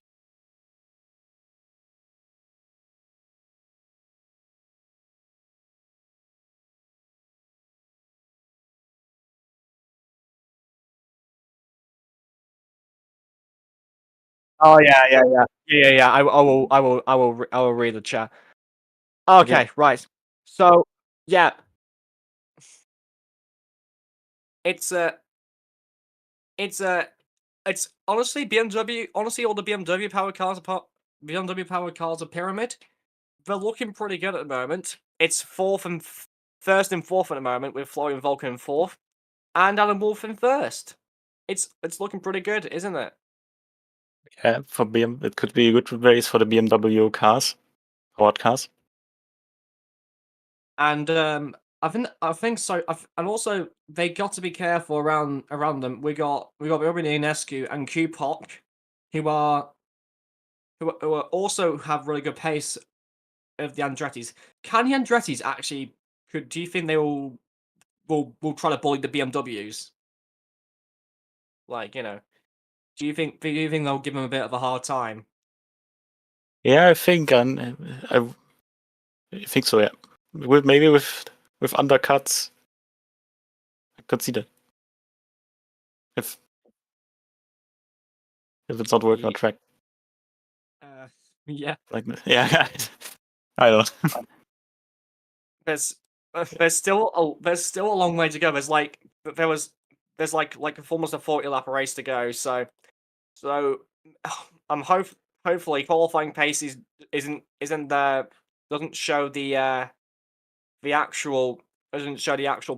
Oh yeah. I will read the chat. Okay, right. So yeah, it's honestly BMW. Honestly, all the BMW powered cars are Pyramid. They're looking pretty good at the moment. It's first and fourth at the moment with Florian Volkin in 4th and Adam Wolff in 1st. It's looking pretty good, isn't it? Yeah, for it could be a good race for the BMW cars, hard cars. And I think so. And also they got to be careful around them. We got Robin Ionescu and Kupok, who also have really good pace of the Andrettis. Can the Andrettis actually? Do you think they will try to bully the BMWs? Like, do you think they'll give them a bit of a hard time? Yeah, I think I think so. Yeah, maybe with undercuts, I could see that. If it's not working on track. Yeah. Like yeah, I don't know. There's still a long way to go. There's almost a 40 lap race to go. So I'm hopefully qualifying pace isn't there, doesn't show the actual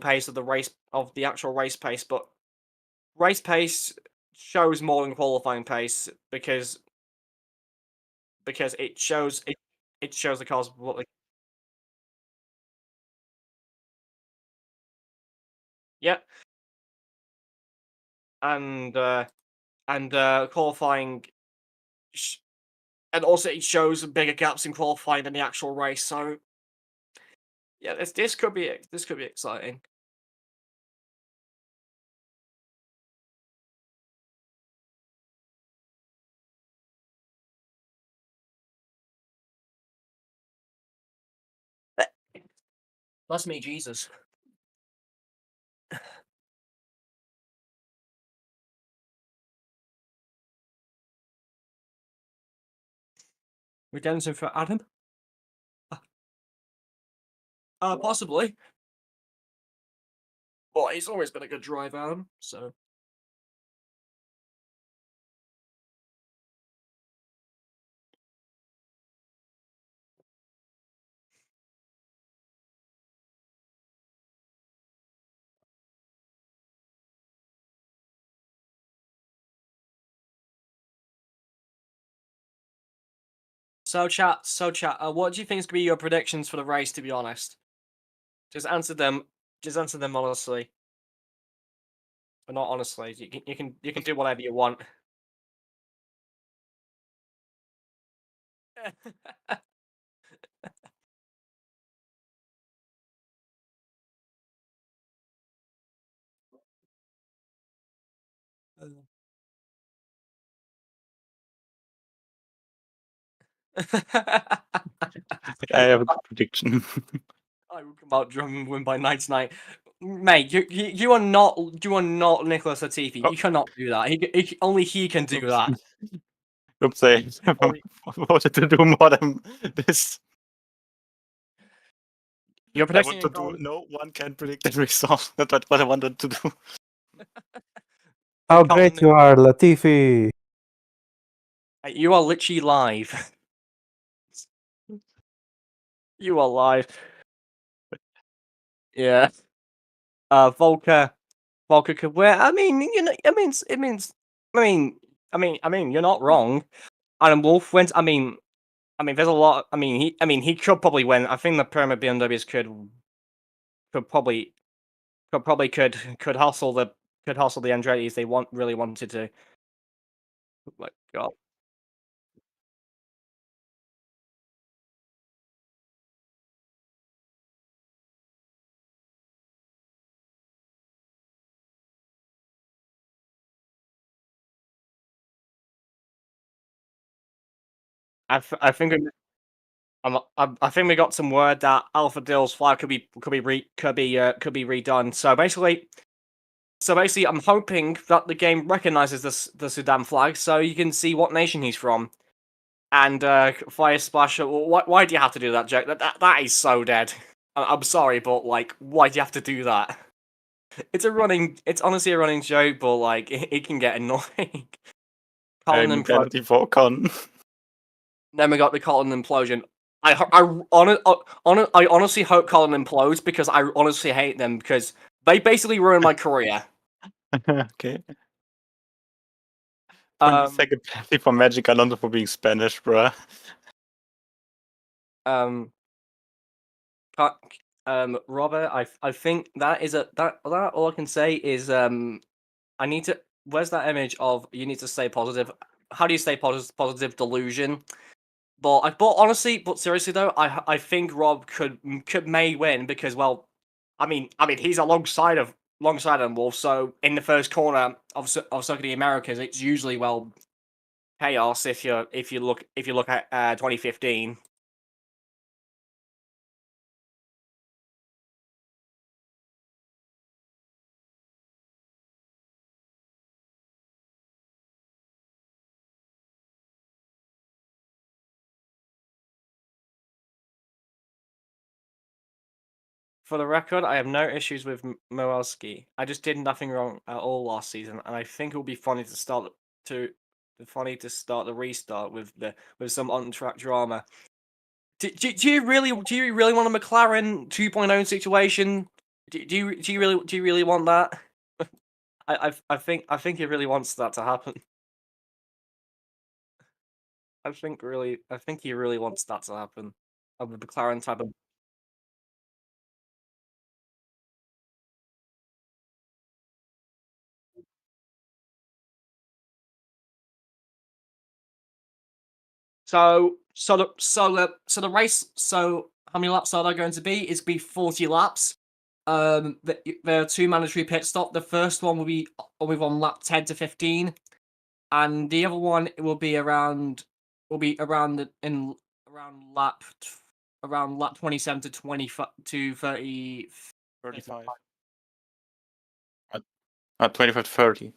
pace of the race, of the actual race pace, but race pace shows more than qualifying pace because it shows the cars what they. Yeah. And qualifying, and also it shows bigger gaps in qualifying than the actual race. So Yeah, this could be exciting. Bless me, Jesus. Redemption for Adam? Possibly. Well, he's always been a good driver, Adam, so. So chat, what do you think is gonna be your predictions for the race, to be honest? Just answer them honestly. But not honestly. You can do whatever you want. I have a good prediction. I will come out drunk and win by 99. Mate, you are not Nicholas Latifi. Oh. You cannot do that. Only he can do Oops. that. Oops, I wanted to do more than this. You're I predicting want to do no one can predict the result. That's what I wanted to do. How great you are, Latifi. You are literally live. You are live. Yeah. Volker could win. I mean, you know, you're not wrong. Adam Wolf wins. There's a lot. He could probably win. I think the Pyramid BMWs could hustle the Andretti's they really wanted to. Oh my God. I think I think we got some word that Alpha Dill's flag could be redone. So basically, I'm hoping that the game recognizes the Sudan flag, so you can see what nation he's from. And Fire Splash. Why do you have to do that, Jack? That is so dead. I'm sorry, but like, why do you have to do that? It's honestly a running joke, but like, it can get annoying. Colin I'm and Pro. penalty for Con. Then we got the Colin implosion. I honestly hope Colin implodes because I honestly hate them because they basically ruined my career. Okay. 20-second penalty for Magic Alonso for being Spanish, bruh. Robert, I think that is that all I can say is I need to. Where's that image of you need to stay positive? How do you stay positive? Delusion. But honestly, but seriously though, I think Rob may win because he's alongside of Wolf. So in the first corner of Circuit of the Americas, it's usually chaos if you look at 2015. For the record, I have no issues with Moelski. I just did nothing wrong at all last season, and I think it will be funny to start the restart with some on-track drama. Do you really want a McLaren 2.0 situation? Do you really want that? I think he really wants that to happen. I think he really wants that to happen. Of the McLaren type of. So the race. So how many laps are there going to be? It's going to be 40 laps. There are 2 mandatory pit stops. The first one will be on lap 10 to 15, and the other one will be around lap 27 to 30. 35. 25 to 30.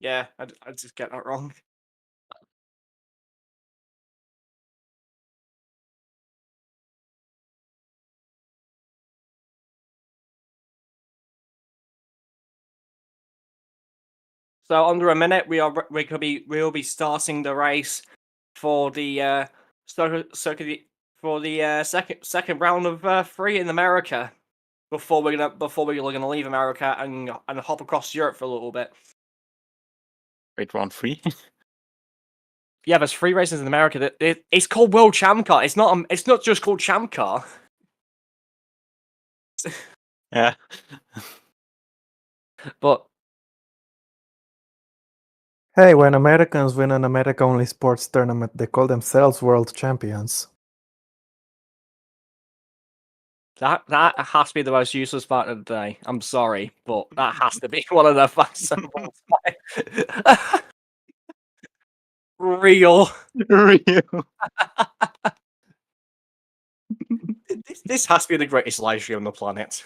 Yeah, I just get that wrong. So under a minute, we'll be starting the race for the second round of 3 in America. Before we're gonna leave America and hop across Europe for a little bit. Wait, round 3? Yeah, there's 3 races in America. It's called World Champcar. It's not just called Champcar. Yeah. But Hey, when Americans win an America-only sports tournament, they call themselves world champions. that has to be the most useless part of the day. I'm sorry, but that has to be one of the facts of all time. Real. This has to be the greatest live stream on the planet.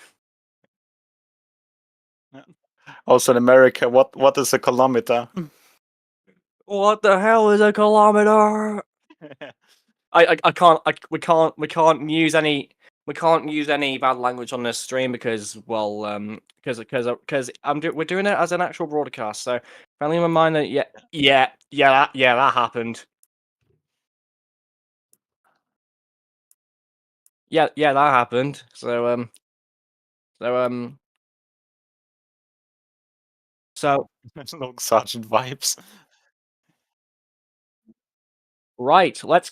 Also in America, what is a kilometer? What the hell is a kilometer? We can't use any bad language on this stream because we're doing it as an actual broadcast. So friendly reminder, that happened. Yeah, that happened. So Long Sergeant vibes. right, let's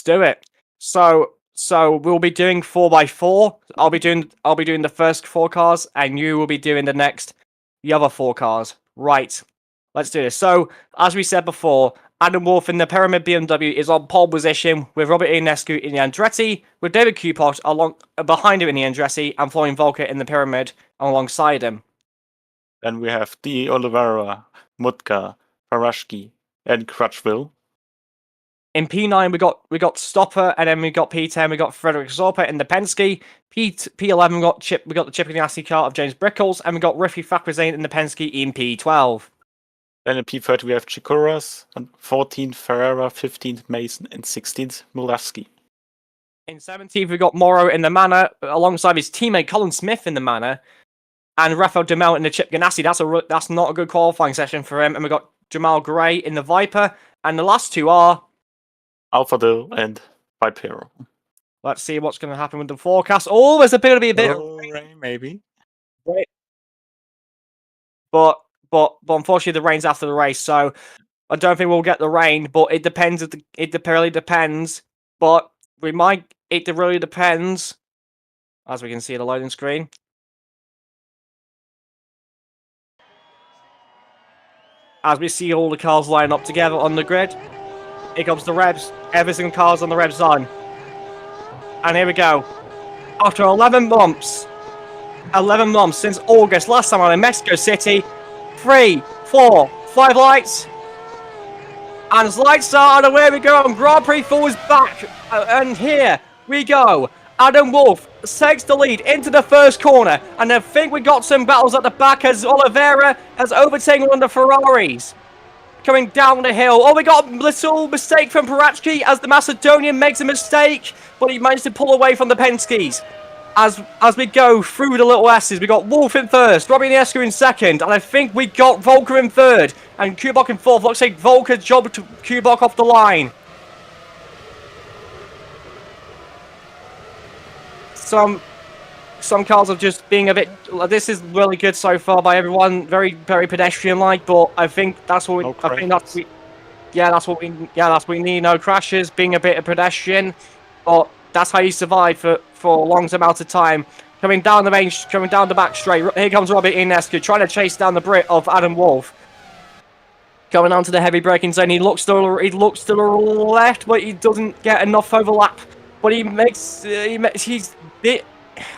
do it. So we'll be doing 4x4. I'll be doing the first 4 cars, and you will be doing the other 4 cars. Right. Let's do this. So, as we said before, Adam Wolf in the Pyramid BMW is on pole position with Robert Ionescu in the Andretti, with David Coulthard behind him in the Andretti, and Florian Volker in the Pyramid alongside him. Then we have D. Oliveira, Mutka, Farashki, and Crutchville. In P9, we got Stopper, and then we got P10, we got Frederick Zorpa in the Penske. P11, we got the Chip Ganassi car of James Brickles, and we got Riffy Fakhrizadeh in the Penske in P12. Then in P30 we have Chikuras, and 14th Ferrara, 15th Mason, and 16th Mulawski. In 17th, we got Morrow in the Manor, alongside his teammate Colin Smith in the Manor, and Rafael Demel in the Chip Ganassi. That's not a good qualifying session for him. And we got Jamal Gray in the Viper, and the last 2 are Alphadil and Vipero. Let's see what's going to happen with the forecast. Oh, there's going to be a bit of rain, maybe. But unfortunately, the rain's after the race, so I don't think we'll get the rain. But it depends. It really depends. But we might. It really depends. As we can see the loading screen. As we see all the cars line up together on the grid. Here comes the revs. Every single car's on the revs on. And here we go. After 11 months since August, last time I'm in Mexico City. 3, 4, 5 lights. And as lights start, and away we go. And Grand Prix 4 is back. And here we go. Adam Wolf takes the lead into the first corner. And I think we got some battles at the back as Oliveira has overtaken one of the Ferraris. Coming down the hill. Oh, we got a little mistake from Parachki as the Macedonian makes a mistake. But he managed to pull away from the Penskes. As we go through the little S's, we got Wolf in first, Robbie Ionescu in second, and I think we got Volker in third, and Kubok in fourth. Looks like Volker jobbed Kubok off the line. Some cars are just being a bit. This is really good so far by everyone, very pedestrian-like, but I think that's what we. I think that's that's what we. Yeah, that's what we need. No crashes, being a bit of pedestrian, but that's how you survive for a long amount of time. Coming down the back straight. Here comes Robert Ionescu trying to chase down the Brit of Adam Wolf. Going on to the heavy braking zone, he looks to the left, but he doesn't get enough overlap. But I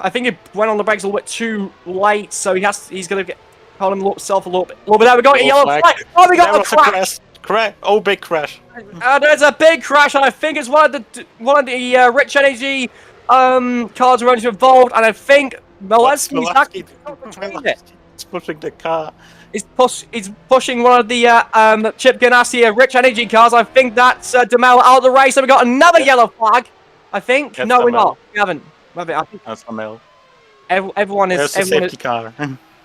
think he went on the brakes a little bit too late, so he's gonna get Colin himself a little bit. There we go, a yellow flag. Oh, we got the crash! Oh, big crash! There's a big crash, and I think it's one of the Rich Energy cars are involved, and I think Molesky's actually pushing the car. He's pushing one of the Chip Ganassi Rich Energy cars. I think that's Demel out of the race, and we got another yellow flag. I think. That's no, we're Demel. not. We haven't. I think That's Amel. everyone is. There's a safety car.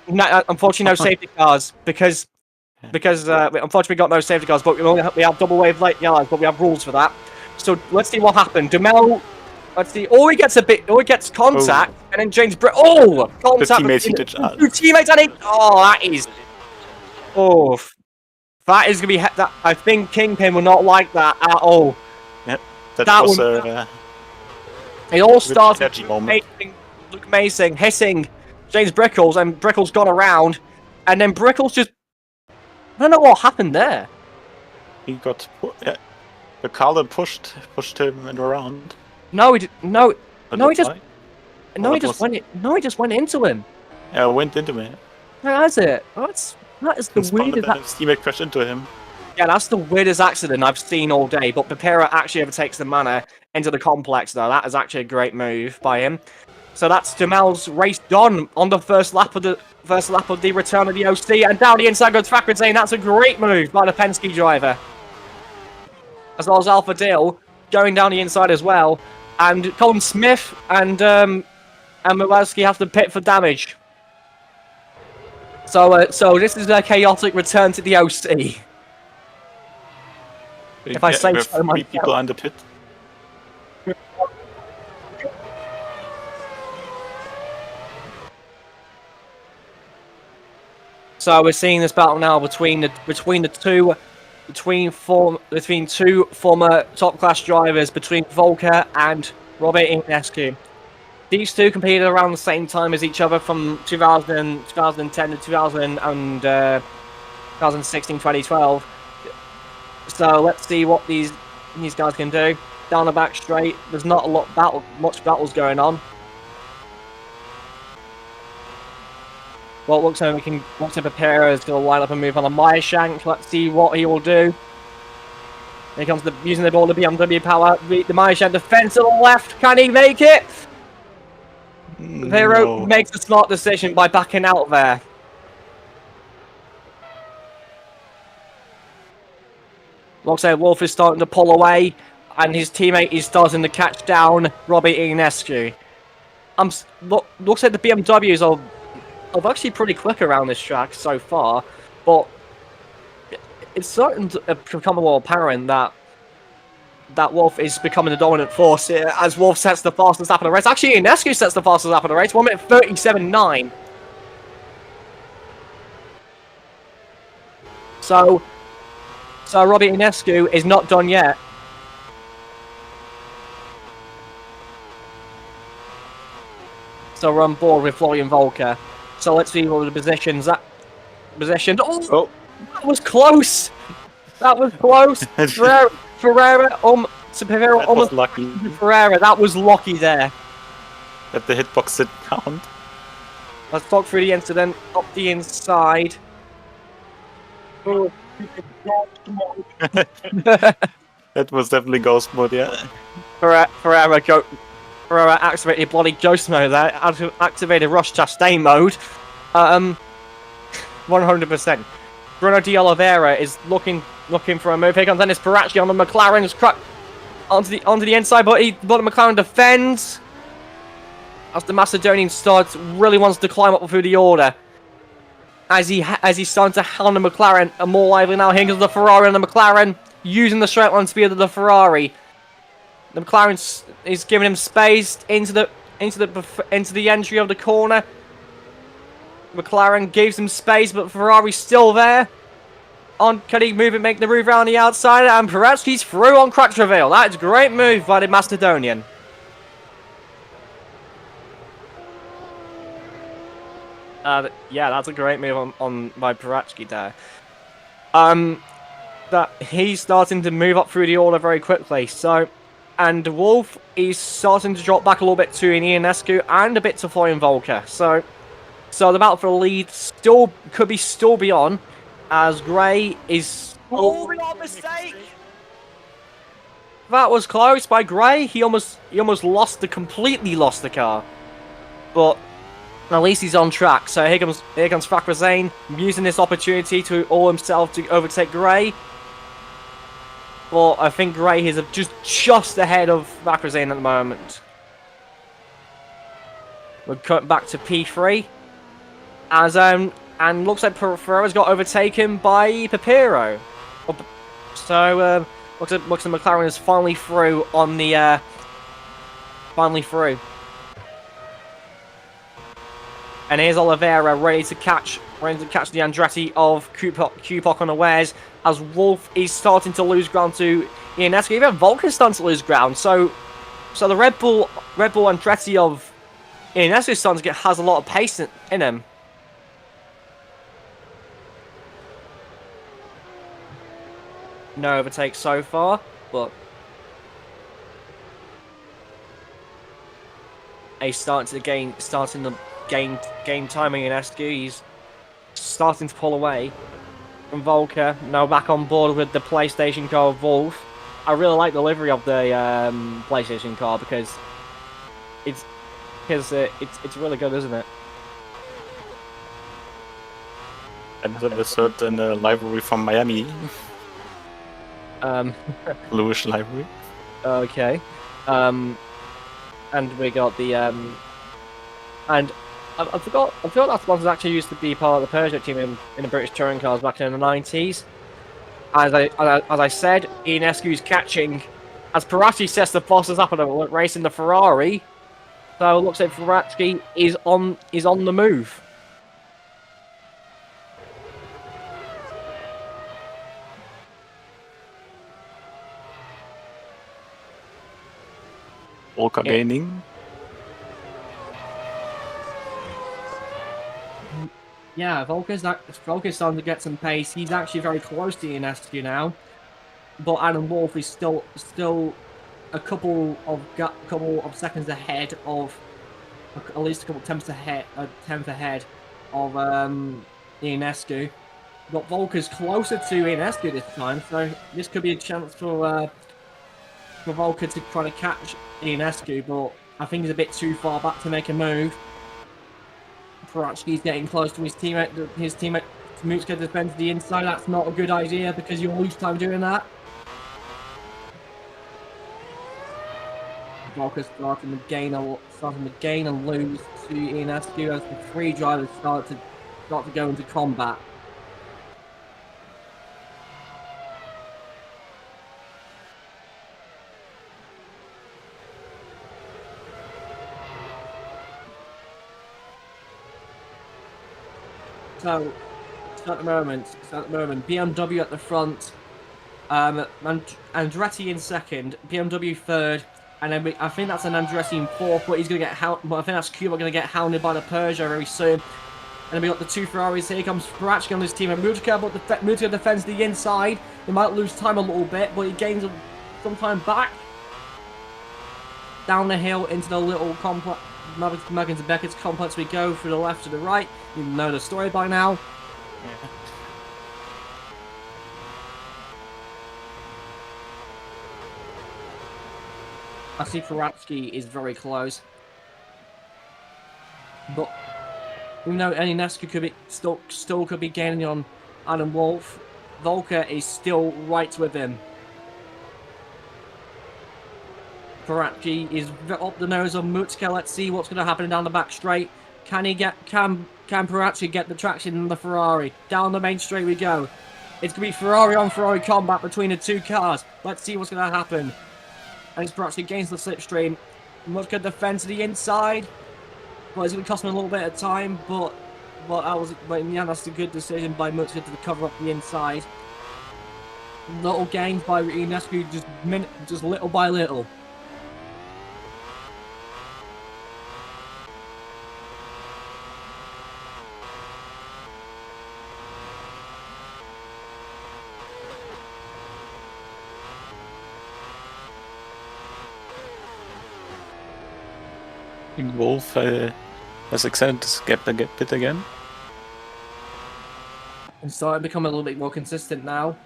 No, unfortunately, no safety cars because unfortunately we got no safety cars. But we have double wave light yellows, but we have rules for that. So let's see what happened. Demel. Let's see. Oh, he gets contact, and then James Britt. Oh, contact. The teammates hit each other. Two teammates, and that is. Oh, that is gonna be. That I think Kingpin will not like that at all. Yep, that was it all started Luke Macing hitting James Brickles, and Brickles gone around, and then Brickles just. I don't know what happened there. He got the car pushed him around. No, he did, no, he just went into him. Yeah, went into me. That's it. That is the weirdest. His teammate crashed into him. Yeah, that's the weirdest accident I've seen all day. But Pepera actually overtakes the Manor into the complex, though. That is actually a great move by him. So that's Jamel's race done on the first lap of the return of the OC, and down the inside goes Fakrid saying that's a great move by the Penske driver, as well as Alpha Dill going down the inside as well, and Colin Smith and Milewski have to pit for damage. So this is a chaotic return to the OC. If I say so myself. 3 people under pit. So we're seeing this battle now between two former top class drivers, between Volker and Robert Ionescu. These two competed around the same time as each other from 2010 to 2016, 2012. So let's see what these guys can do. Down the back straight, there's not a lot much battles going on. Well, it looks like Pepera is going to line up and move on a Meyershank. Let's see what he will do. Here comes using the ball, the BMW power. The Meyershank defense to the left. Can he make it? Vero makes a smart decision by backing out there. Looks like Wolf is starting to pull away, and his teammate is starting to catch down Robbie Ionescu. Looks like the BMWs are actually pretty quick around this track so far, but it's starting to become more apparent that Wolf is becoming the dominant force here, as Wolf sets the fastest lap of the race. Actually, Ionescu sets the fastest lap of the race, 1:37.9. So Robbie Ionescu is not done yet. So we're on board with Florian Volker. So let's see what the positions. Oh, that was close. That was close. Ferreira, that was lucky. Ferreira, that was lucky there. That the hitbox didn't count. Let's talk through the incident. Up the inside. That was definitely ghost mode, yeah. Ferreira activated bloody ghost mode there. Activated Rush Chastain mode. 100%. Bruno de Oliveira is looking for a move. Here comes Dennis Paracci on the McLaren's crack onto the inside, but the McLaren defends. As the Macedonian really wants to climb up through the order. As he's starting to hound the McLaren, and more lively now. Here comes the Ferrari and the McLaren using the straight line speed of the Ferrari. The McLaren is giving him space into the entry of the corner. McLaren gives him space, but Ferrari's still there. Can he make the move around the outside? And Paracci's through on crack reveal. That is a great move by the Macedonian. Yeah, that's a great move by Paracci there. that he's starting to move up through the order very quickly. So, and Wolf is starting to drop back a little bit to Ionescu and a bit to Florian Volker. So the battle for the lead could still be on, as Gray is. Oh, we got a mistake! That was close by Gray. He almost completely lost the car, but at least he's on track. So here comes Fakra Zane using this opportunity to all himself to overtake Gray. But I think Gray is just ahead of Fakra Zane at the moment. We're cutting back to P3. And looks like Ferrera's got overtaken by Papiro. So looks like McLaren is finally through on the finally through. And here's Oliveira ready to catch the Andretti of Kupok unawares, as Wolf is starting to lose ground to Ionescu. Even Volker's starting to lose ground. So the Red Bull Andretti of Ionescu is starting to has a lot of pace in him. No overtakes so far, but he's starting to gain timing in SQ. He's starting to pull away from Volker. Now back on board with the PlayStation car of Wolf. I really like the livery of the PlayStation car because it's really good, isn't it? And a certain library from Miami. Bluish library. Okay. And we got the and I forgot that sponsor actually used to be part of the Peugeot team in the British touring cars back in the 90s. As I said, Ionescu is catching as Parati sets the bosses up and racing the Ferrari. So it looks like Ferrari is on the move. Volker gaining. Yeah, Volker's starting to get some pace. He's actually very close to Ionescu now, but Adam Wolf is still a couple of seconds ahead of, at least a tenth ahead of Ionescu. But Volker's closer to Ionescu this time, so this could be a chance for Volker to try to catch Ionescu, but I think he's a bit too far back to make a move. Paratsky's getting close to his teammate. His teammate Smutska defends the inside. That's not a good idea because you'll lose time doing that. Volker's starting to gain and lose to Ionescu as the three drivers start to go into combat. So at the moment, BMW at the front, Andretti in second, BMW third, and then I think that's an Andretti in fourth, but he's going to get but I think that's Cuba going to get hounded by the Peugeot very soon. And then we got the two Ferraris. Here comes Paratsky on his team, and Mutka, but Mutka defends the inside. He might lose time a little bit, but he gains some time back. Down the hill into the little complex. Muggins and Beckett's complex we go through the left to the right. You know the story by now. Yeah. I see Paratsky is very close. But even though Ionescu could be still could be gaining on Adam Wolf, Volker is still right with him. Paratsky is up the nose of Mutka. Let's see what's going to happen down the back straight. Can Paratsky get the traction in the Ferrari? Down the main straight we go. It's going to be Ferrari on Ferrari combat between the two cars. Let's see what's going to happen. And Paratsky gains the slipstream. Mutka defends to the inside. Well, it's going to cost him a little bit of time, but yeah, that's a good decision by Mutka to cover up the inside. Little gains by Ionescu, just little by little. think Wolf has extended this gap a bit again. And starting to become a little bit more consistent now.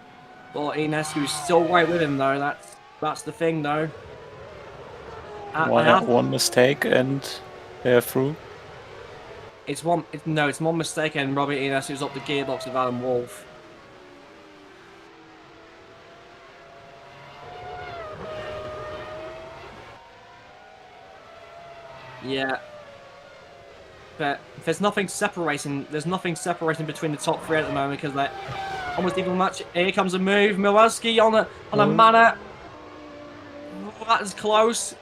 But Ionescu's still right with him though. That's the thing though. One mistake and they're through. It's one mistake and Robert Ionescu's up the gearbox with Adam Wolf. Yeah. But there's nothing separating between the top three at the moment because they're almost even match. Here comes a move. Milwaukee on a manner. That is close.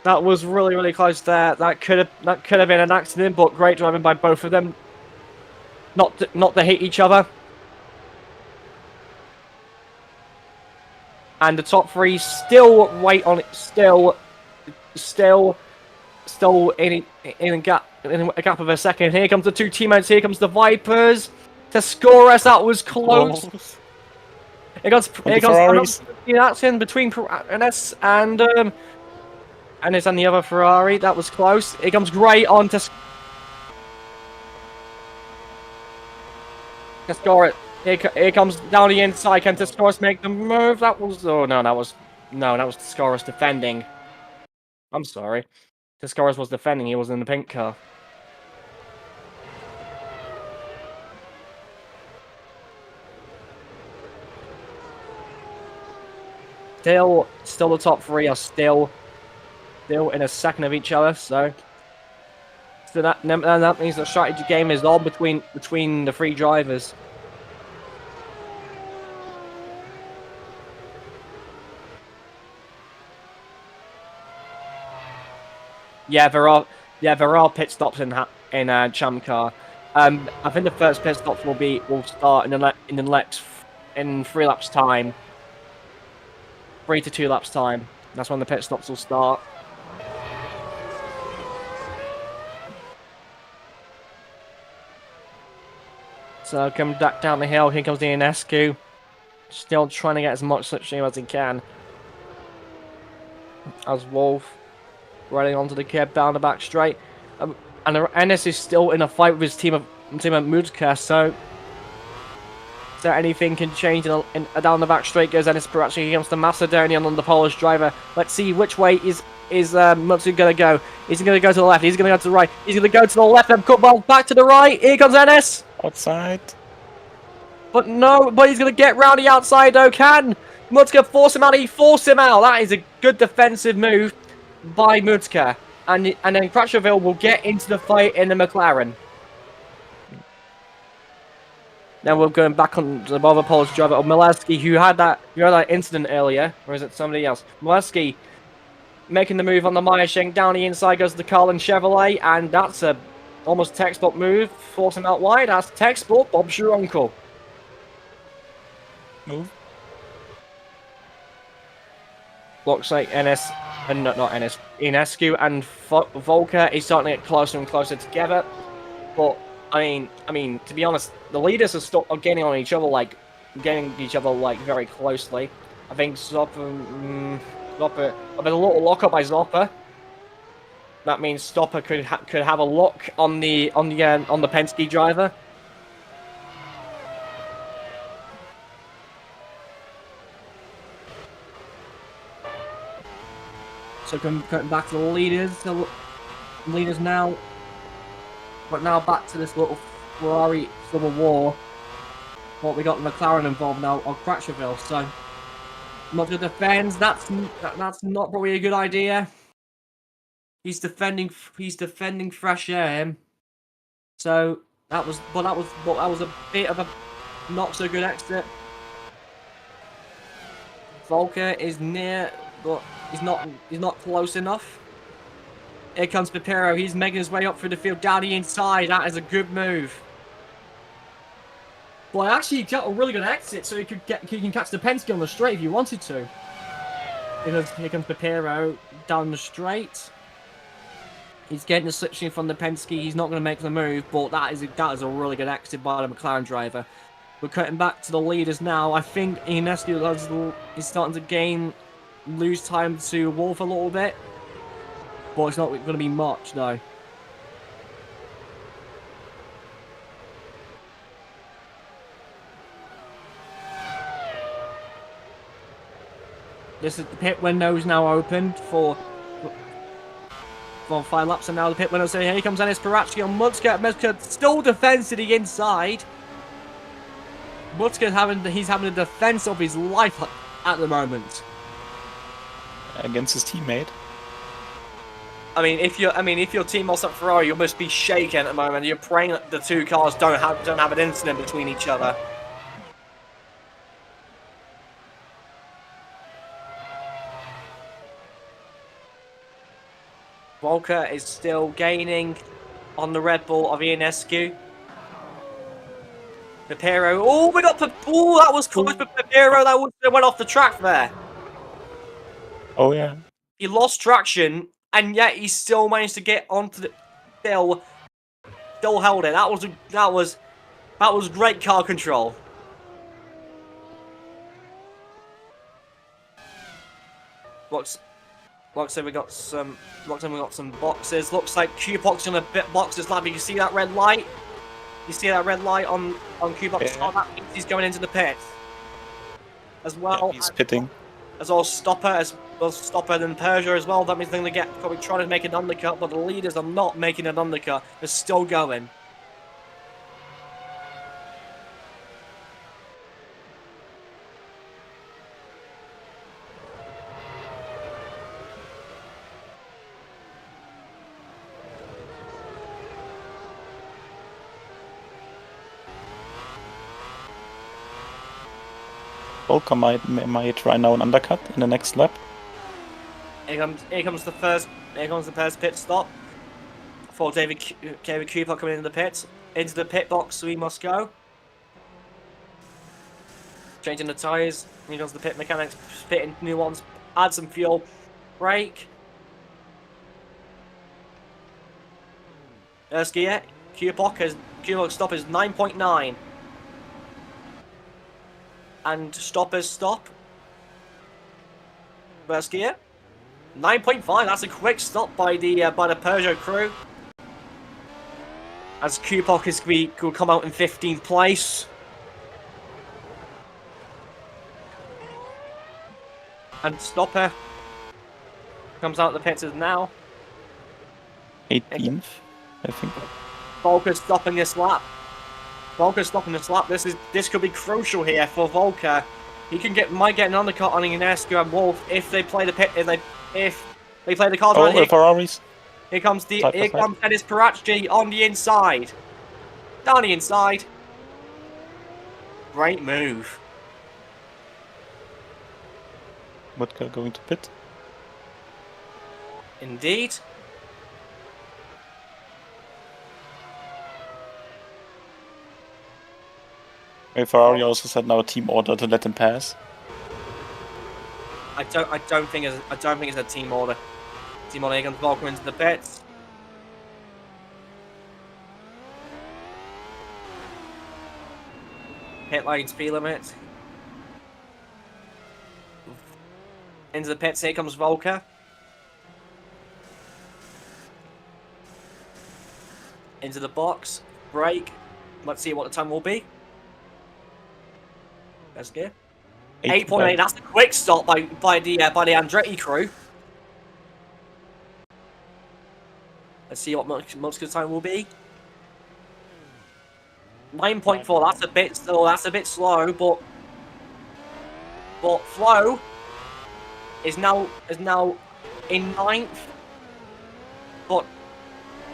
That was really, really close there. That could have been an accident, but great driving by both of them. Not to hit each other. And the top three still wait on it. Still in a gap of a second. Here comes the two teammates. Here comes the Vipers to score us. That was close. Here comes that's in between NS and NS and the other Ferrari. That was close. Here comes Gray on to score it. Here comes down the inside. Can Tescoris make the move? That was Tescoris defending. I'm sorry. Tescoris was defending. He was in the pink car. Still the top three are still in a second of each other. So that means the strategy game is all between the three drivers. Yeah, there are pit stops in Champcar. I think the first pit stops will start in 3 laps time. 3 to 2 laps time. That's when the pit stops will start. So coming back down the hill, here comes the Ionescu. Still trying to get as much slipstream as he can. As Wolf riding onto the curb down the back straight. And Ennis is still in a fight with his team at Mudka, so anything can change down the back straight goes Ennis Parachi. Here comes the Macedonian on the Polish driver. Let's see which way is Mutsu gonna go. Is he gonna go to the left? He's gonna go to the right. He's gonna go to the left and cut ball back to the right. Here comes Ennis. Outside. But he's gonna get round the outside though. Can Mutska force him out? He forced him out. That is a good defensive move by Mutska. And then Crutcherville will get into the fight in the McLaren. Now we're going back on the other Polish driver of Milewski, who had that incident earlier, or is it somebody else? Milewski making the move on the Meyershank, down the inside goes the Carlin Chevrolet, and that's a almost textbook move, force him out wide. That's textbook Bob's your uncle. Move. Looks like NS, and not NS, Ionescu and Volker is starting to get closer and closer together. But I mean, to be honest, the leaders are getting on each other, very closely. I think Zopper, a little lock up by Zopper. That means Stopper could have a lock on the Penske driver. So cutting back to the leaders. The leaders now. But now back to this little Ferrari civil war. What we got McLaren involved now on Crutcherville. So not to defend. That's not probably a good idea. He's defending fresh air. So that was a bit of a not so good exit. Volker is near, but he's not close enough. Here comes Pipero. He's making his way up through the field down the inside. That is a good move. Well, actually, he got a really good exit, so he can catch the Penske on the straight if he wanted to. Here comes Pipero down the straight. He's getting the slipstream from the Penske. He's not going to make the move, but that is a really good exit by the McLaren driver. We're cutting back to the leaders now. I think Ionescu is starting to lose time to Wolf a little bit. but it's not going to be much, no. This is the pit window is now opened for 5 laps, and now the pit window. So here comes Ennis Parachki on Mutska. Mutska still defends to the inside. Mutska's having the defense of his life at the moment. Against his teammate. I mean, if your team was at Ferrari, you must be shaking at the moment. You're praying that the two cars don't have an incident between each other. Volker is still gaining on the Red Bull of Ionescu. Papero. Oh, we got that was close for Papero. That went off the track there. Oh yeah. He lost traction, and yet he still managed to get onto the still held it. That was great car control. Looks like we got some boxes. Looks like Q-Box on a bit boxes lap. You can see that red light. You see that red light on Q-Box. Yeah. Oh, that means he's going into the pit. As well. Yeah, he's pitting. As well Stopper than Persia as well. That means they're going to probably trying to make an undercut, but the leaders are not making an undercut. They're still going. Volker might try now an undercut in the next lap. Here comes the first pit stop for David Cooper coming into the pit box. We must go. Changing the tyres. Here comes the pit mechanics fitting new ones. Add some fuel. Brake. First gear. Q-Box stop is 9.9. And stoppers stop. First gear. 9.5. That's a quick stop by the Peugeot crew. As Q-Box will come out in 15th place. And Stopper comes out of the pits now. 18th, I think. Volker's stopping this lap. This could be crucial here for Volker. He might get an undercut on Ionescu and Wolf if they play the pit if they play the cars Oh, right here. Ferraris. Here comes Ennis Parachki on the inside. Down the inside. Great move. Mutka going to pit. Indeed. Ferrari also said now a team order to let him pass. I don't think it's a team order. Team order. Here comes Volker into the pits. Pit lane speed limit. Into the pits. Here comes Volker. Into the box. Brake. Let's see what the time will be. That's good. 8.8. That's a quick stop by the Andretti crew. Let's see what Muska's time will be. 9.4. That's a bit slow, but Flo is now in 9th. But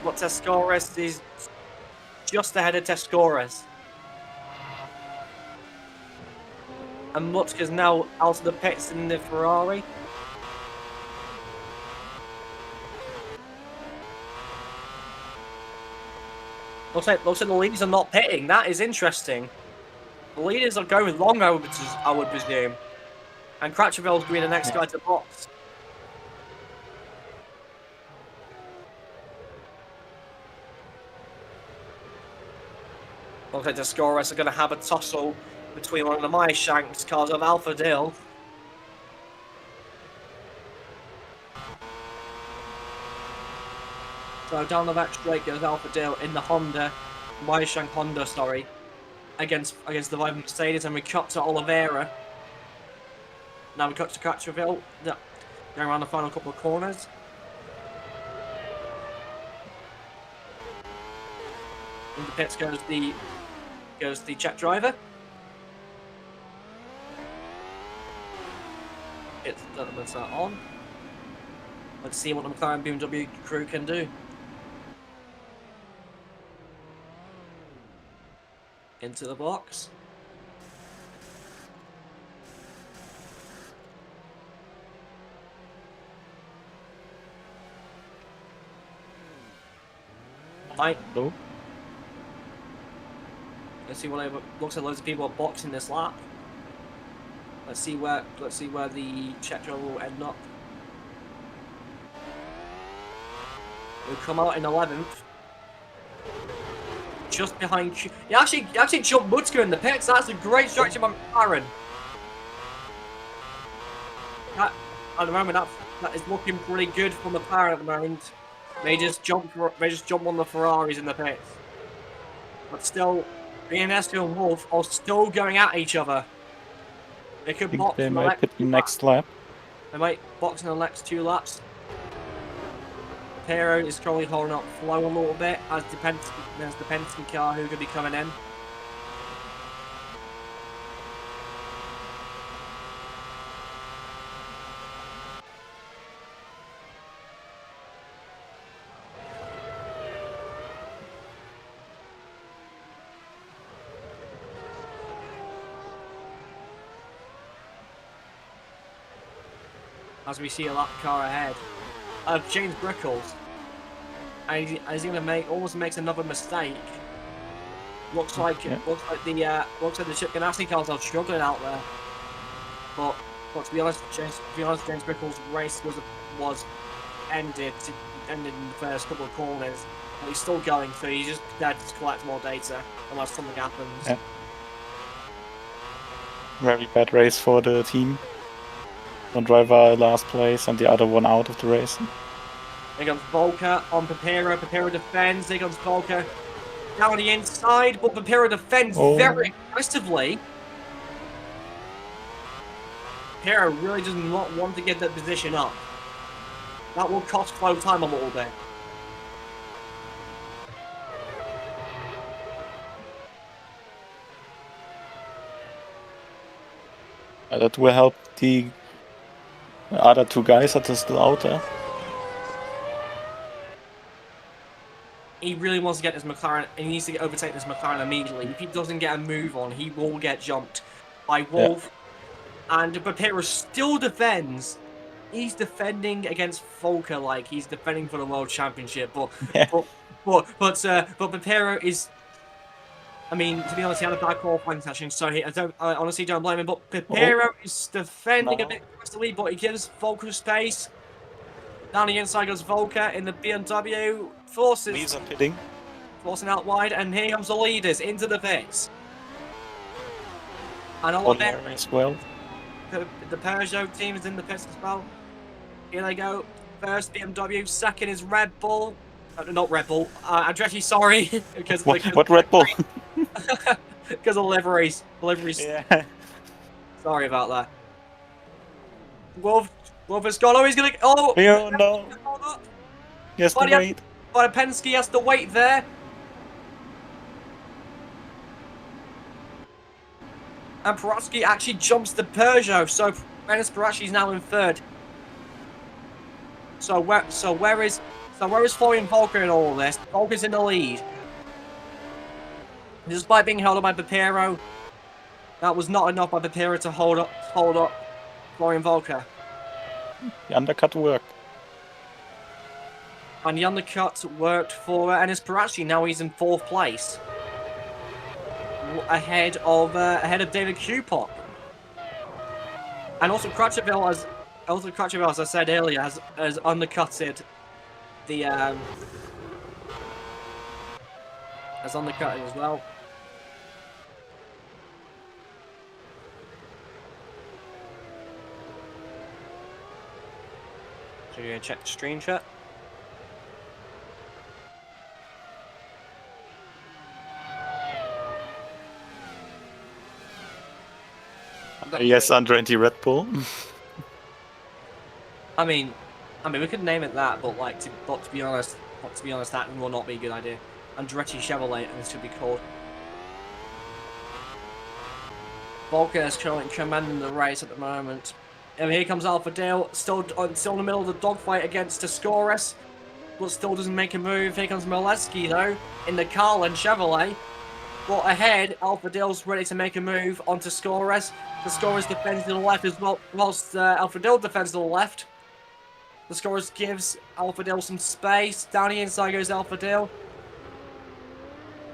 Tescores is just ahead of Tescores. And Mutzka's now out of the pits in the Ferrari. Looks like the leaders are not pitting. That is interesting. The leaders are going long, I would presume. And Cratchville's going the next guy to box. Looks like the scorers are going to have a tussle between one of the Meyershanks cars of Alpha Dill. So down the back straight goes Alpha Dale in the Honda, Weisshank Honda, sorry, against the Vibe Mercedes, and we cut to Oliveira. Now we cut to Crutcherville, going around the final couple of corners. In the pits goes the Czech driver. Let's that on. Let's see what the McLaren BMW crew can do. Into the box. Right. Hello? Let's see what it looks like. Loads of people are boxing this lap. Let's see where the Czech driver will end up. We'll come out in 11th. Just behind. He actually jumped Mutzke in the pits. That's a great structure by McLaren. At the moment, that is looking pretty good for McLaren at the moment. They just jump on the Ferraris in the pits. But still, Bianescu and Wolf are still going at each other. They could I box think they in the might hit the next lap. They might box in the next 2 laps. Pero is currently holding up Flow a little bit as the Penske car who could be coming in. As we see a lap car ahead of James Brickles, and he's going to almost makes another mistake. Looks like the Chip Ganassi cars are struggling out there. But to be honest, James Brickles' race was ended in the first couple of corners. But he's still going, so he's just there to collect more data unless something happens. Yeah. Very bad race for the team. One driver last place and the other one out of the race. Here comes Volker on Papero. Papero defends. Here comes Volker down the inside, but Papero defends very aggressively. Papero really does not want to get that position up. That will cost Flow time a little bit. That will help the other 2 guys that are still out there. He really wants to get this McLaren, and he needs to overtake this McLaren immediately. If he doesn't get a move on, he will get jumped by Wolf. Yeah. And Papero still defends. He's defending against Volker like he's defending for the World Championship, but Papero is. I mean, to be honest, he had a bad qualifying session, so I honestly don't blame him. But Papero is defending a bit aggressively, but he gives Volker space. Down the inside goes Volker in the BMW. Leads are pitting. Forcing out wide, and here comes the leaders into the pits. And Oliveira as well. The Peugeot team is in the pits as well. Here they go. First BMW, second is Red Bull. Not Red Bull. I'm actually sorry. What Red Bull? Because of liveries. Yeah. Sorry about that. Wolf has gone. Oh, he's gonna. Oh no. Yes, to wait. But Penske has to wait there. And Paratsky actually jumps the Peugeot, so Rennes Paratsky is now in 3rd. So where is Florian Volker in all of this? Volker's in the lead. Despite being held up by Papero, that was not enough by Papero to hold up Florian Volker. The undercut worked. And the undercut worked for Enes Paratsky. Now he's in 4th place, ahead of David Kupok. And also Crutcherville, as I said earlier, has undercutted the has undercutted as well. So you're gonna check the stream chat. Yes, under anti-Red Bull. I mean, we could name it that, but like, to be honest, that will not be a good idea. Andretti Chevrolet, and this should be called. Volker is currently commanding the race at the moment. And here comes Alpha Dale, still in the middle of the dogfight against Tascoris, but still doesn't make a move. Here comes Molesky though, in the Carlin Chevrolet. But ahead, Alpha Dale's ready to make a move on Tascoris. Tascoris defends to the left as well, whilst Alpha Dale defends to the left. Tascoris gives Alpha Dale some space. Down the inside goes Alpha Dale.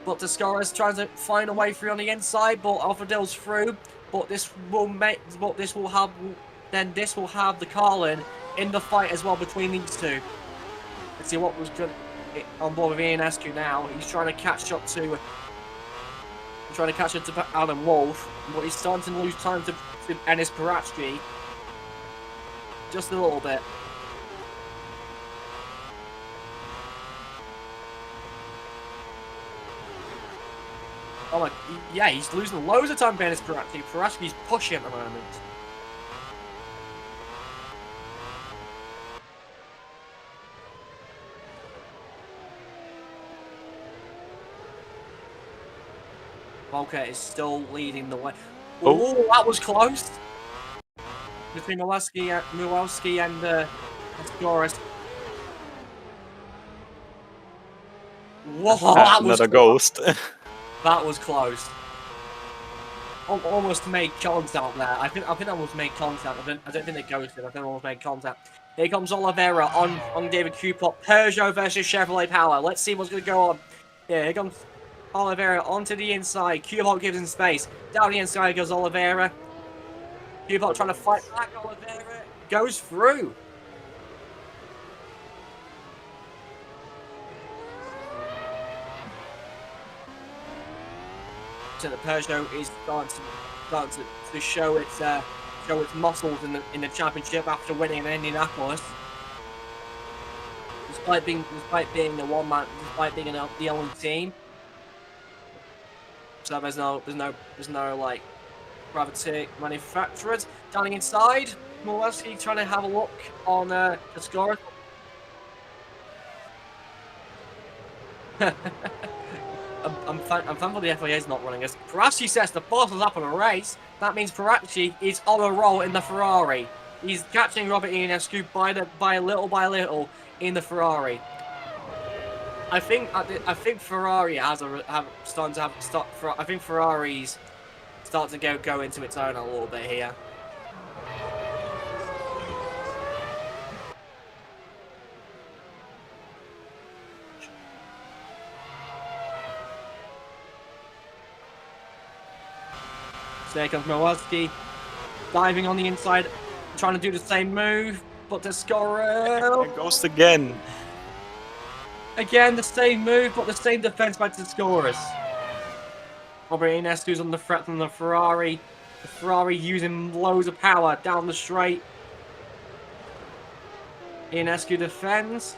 But Tascoris tries to find a way through on the inside, but Alpha Dale's through. But this will have the Carlin in the fight as well between these two. Let's see what was good on board with Ionescu now. He's trying to catch up to Alan Wolf, but he's starting to lose time to Enis Paratsky. Just a little bit. Oh my, yeah, he's losing loads of time to Enis Paratsky. Paratsky's pushing at the moment. Volker is still leading the way. Oh, that was close. Between Milewski and Tascoris. Whoa, that was Another ghost. That was close. Almost made contact there. I think almost made contact. I don't think they ghosted. I think almost made contact. Here comes Oliveira on David Cupot. Peugeot versus Chevrolet Power. Let's see what's going to go on. Yeah, here comes Oliveira onto the inside. Cupot gives him space. Down the inside goes Oliveira. Cupot trying to fight back. Oliveira goes through. So the Peugeot is starting to show its muscles in the championship after winning in Indianapolis. Despite being the only team. So there's no like gravity manufacturers. Down inside, Milewski trying to have a look on the score. I'm thankful the FIA is not running us. Paratsky sets the forces up on a race. That means Paratsky is on a roll in the Ferrari. He's catching Robert Ionescu by little in the Ferrari. I think Ferrari I think Ferrari's starting to go into its own a little bit here. So there comes Milewski, diving on the inside, trying to do the same move, but Tascoris... And ghost again. Again, the same move, but the same defense by Tascoris. Robert Ionescu's on the threat from the Ferrari. The Ferrari using loads of power down the straight. Ionescu defends.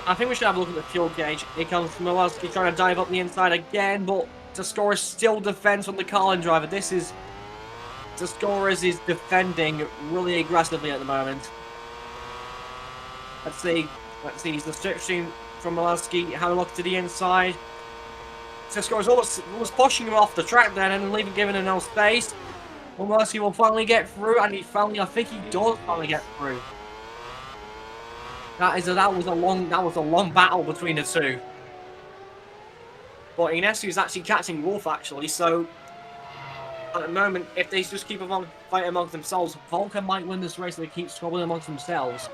I think we should have a look at the fuel gauge. Here comes Milewski trying to dive up the inside again, but Tascoris still defends from the Carlin driver. Tascoris is defending really aggressively at the moment. Let's see. He's the switching from Milewski. Have a look to the inside. Tascoris was pushing him off the track then and giving him no space. Milewski will finally get through, and I think he does finally get through. That was a long battle between the two. But Ionescu is actually catching Wolf actually, so at the moment, if they just keep on fighting amongst themselves, Volker might win this race if they keep squabbling amongst themselves.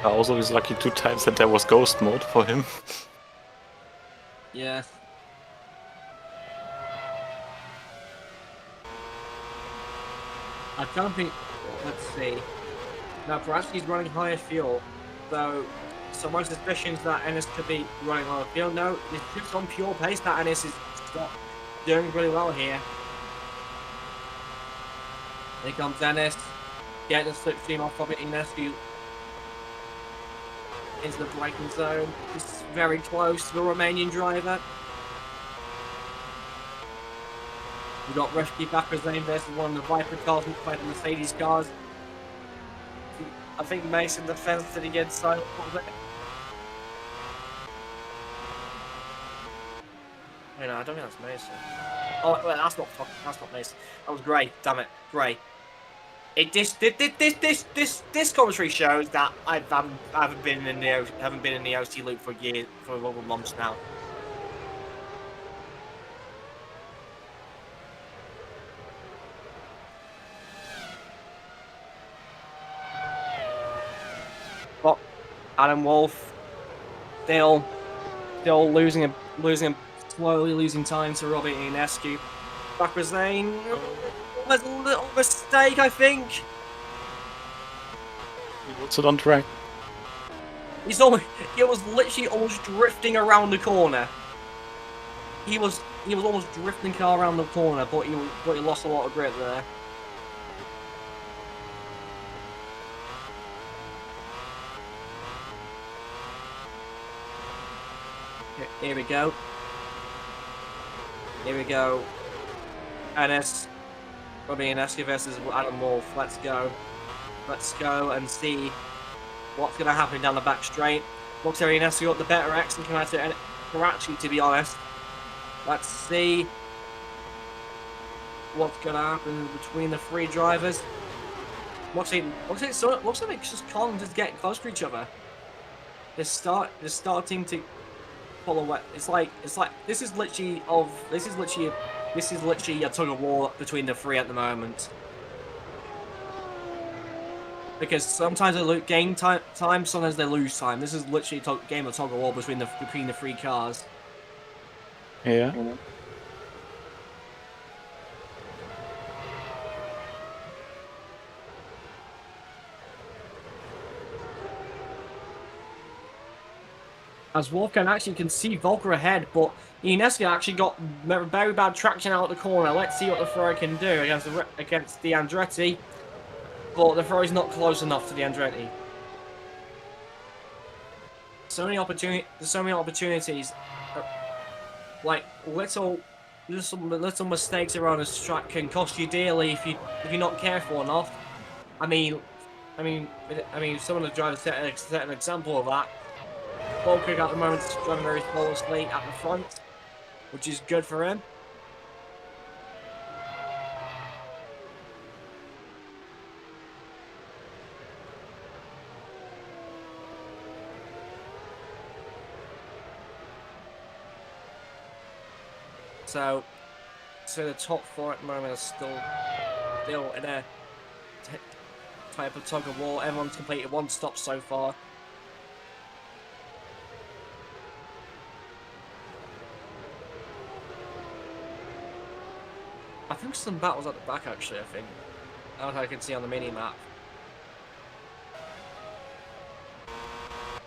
Also, he's lucky 2 times that there was ghost mode for him. Yeah. I don't think. Let's see. Now, perhaps he's running higher fuel, so So my suspicion is that Ennis could be running on the field. No, it's just on pure pace that Ennis is doing really well here. Here comes Ennis. Getting the slipstream off of it. Inescu into the braking zone. It's very close to the Romanian driver. We've got Rescue Backers Lane versus one of the Viper cars and fight the Mercedes cars. I think Mason defends it against Silent a little bit. No, I don't think that's Mason. Oh, well, that's not Mason. That was Gray. Damn it, Gray. This commentary shows that I haven't been in the OC loop for years, for over months now. But Adam Wolf still slowly losing time to Robbie Inescu. Backwards lane. There's a little mistake, I think. What's it on track? He was literally almost drifting around the corner. He was almost drifting car around the corner, but he lost a lot of grip there. Here we go. Here we go. Ennis, Robbie Inescu versus Adam Wolf. Let's go. Let's go and see what's going to happen down the back straight. Looks like Inescu got the better X and Karachi, to be honest. Let's see what's going to happen between the three drivers. Looks like it's just Colin just getting close to each other. They're starting to pull away. It's like this is literally a tug of war between the three at the moment. Because sometimes they gain time, sometimes they lose time. This is literally a game of tug of war between the three cars. Yeah. As Wolfgang actually can see Volker ahead, but Inescu actually got very bad traction out of the corner. Let's see what the Ferrari can do against the Andretti. But the Ferrari's not close enough to the Andretti. So many opportunities. Like little mistakes around this track can cost you dearly if you're not careful enough. I mean, some of the drivers set an example of that. Volker at the moment is driving very flawlessly at the front, which is good for him. So the top four at the moment are still in a type of tug of war. Everyone's completed one stop so far. I think some battles at the back actually, I think. Out I can see on the mini-map.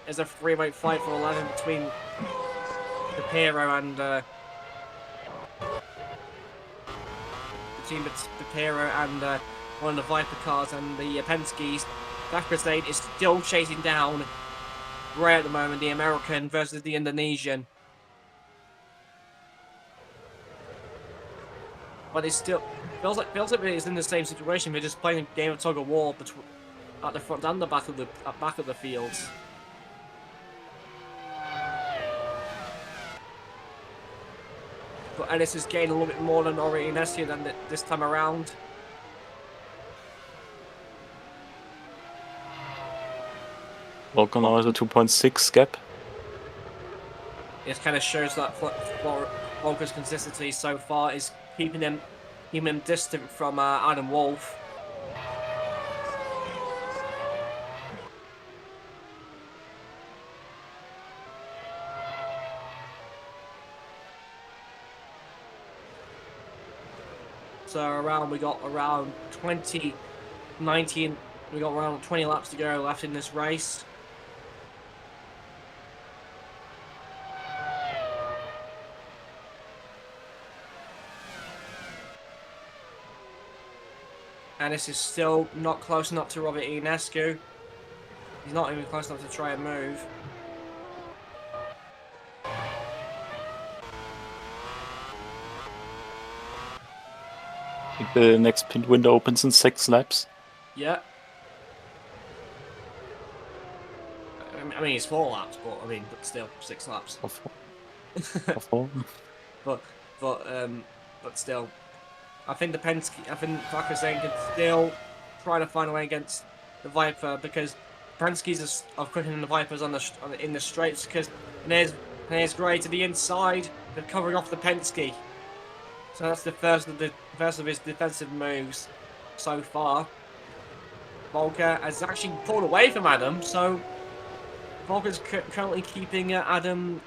There's a three-way fight for 11 between the Piero and one of the Viper cars and the Penske's. Bakrasade is still chasing down Ray at the moment, the American versus the Indonesian. But it still feels like it's in the same situation. We're just playing a game of tug of war at the front and the back of the fields. But Ennis is gaining a little bit more than Inescu than this time around. Volker now has a 2.6 gap. It kind of shows that Volker's consistency so far is keeping him distant from Adam Wolf. So we got around 20 laps to go left in this race. And this is still not close enough to Robert Ionescu. He's not even close enough to try and move. I think the next pit window opens in 6 laps. Yeah. I mean, it's 4 laps, but still 6 laps. Or 4. Or 4. But still, I think Vakuzen can still try to find a way against the Viper because Penske's are quicker than the Vipers in the straights. Because and there's Gray to the inside, they're covering off the Penske. So that's the first of his defensive moves so far. Volker has actually pulled away from Adam, so Volker's currently keeping Adam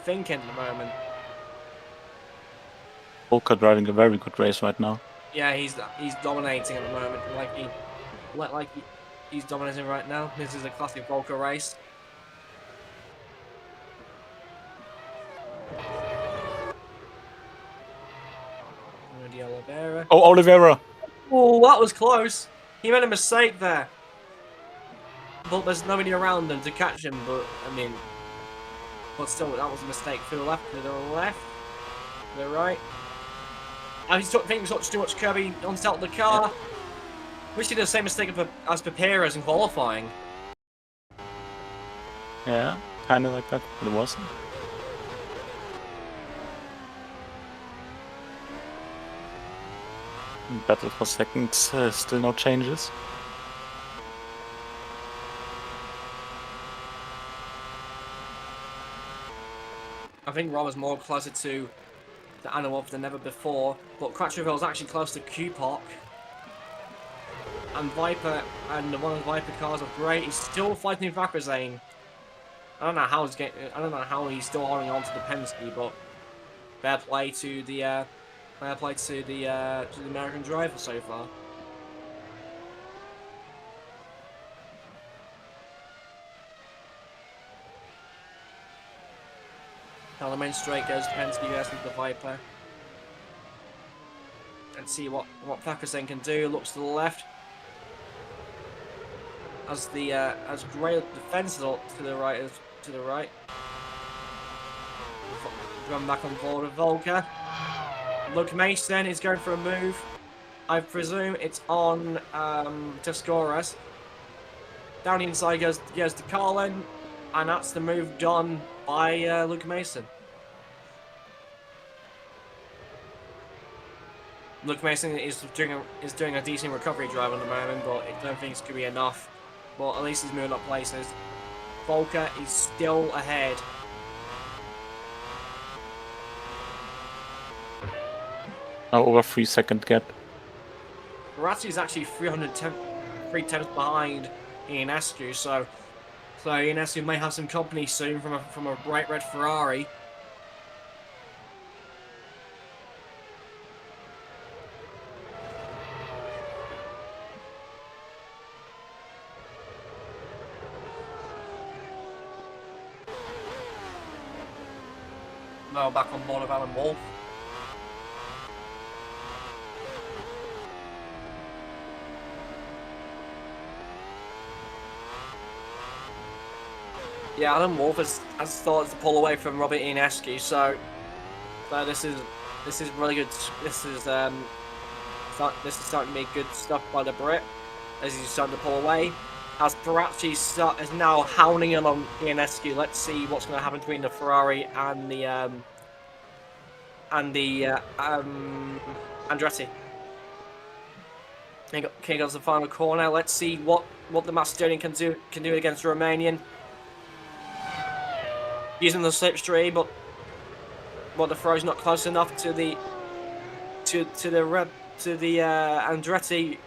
thinking at the moment. Volker driving a very good race right now. Yeah, he's dominating at the moment. He's dominating right now. This is a classic Volker race. Oliveira. Oh, Oliveira! Oh, that was close. He made a mistake there. But there's nobody around him to catch him. But still, that was a mistake. To the left, to the right. I think he's got too much Kirby on top of the car. Which did the same mistake as Papiras in qualifying. Yeah, kind of like that, but it wasn't. Battle for seconds, still no changes. I think Rob is more closer to Anawov than ever before, but Crutcherville's actually close to Q-Park. And Viper and one of the Viper cars are great. He's still fighting Vakuzen. I don't know how he's still holding on to the Penske, but fair play to the American driver so far. Down the main straight goes Penske versus the Viper. Let's see what Vakuzen can do. Looks to the left. As Gray defends to the right. Run back on board with Volker. Luke Mason is going for a move. I presume it's on Tescoras. Down the inside goes to Carlin, and that's the move done by Luke Mason. Luke Mason is doing a decent recovery drive at the moment, but I don't think it's going to be enough. But at least he's moving up places. Volker is still ahead. Now over 3 second gap. Ratti is actually 3 tenths behind Ionescu, so Ionescu may have some company soon from a bright red Ferrari. Now back on board of Alan Wolf. Yeah, Alan Wolf has started to pull away from Robert Ionescu, so this is really good. This is starting to be good stuff by the Brit as he's starting to pull away. As Baracci is now hounding along Ionescu. Let's see what's going to happen between the Ferrari and the Andretti. Here goes the final corner. Let's see what the Macedonian can do against the Romanian. Using the slipstream, but the Ferrari's not close enough to the Andretti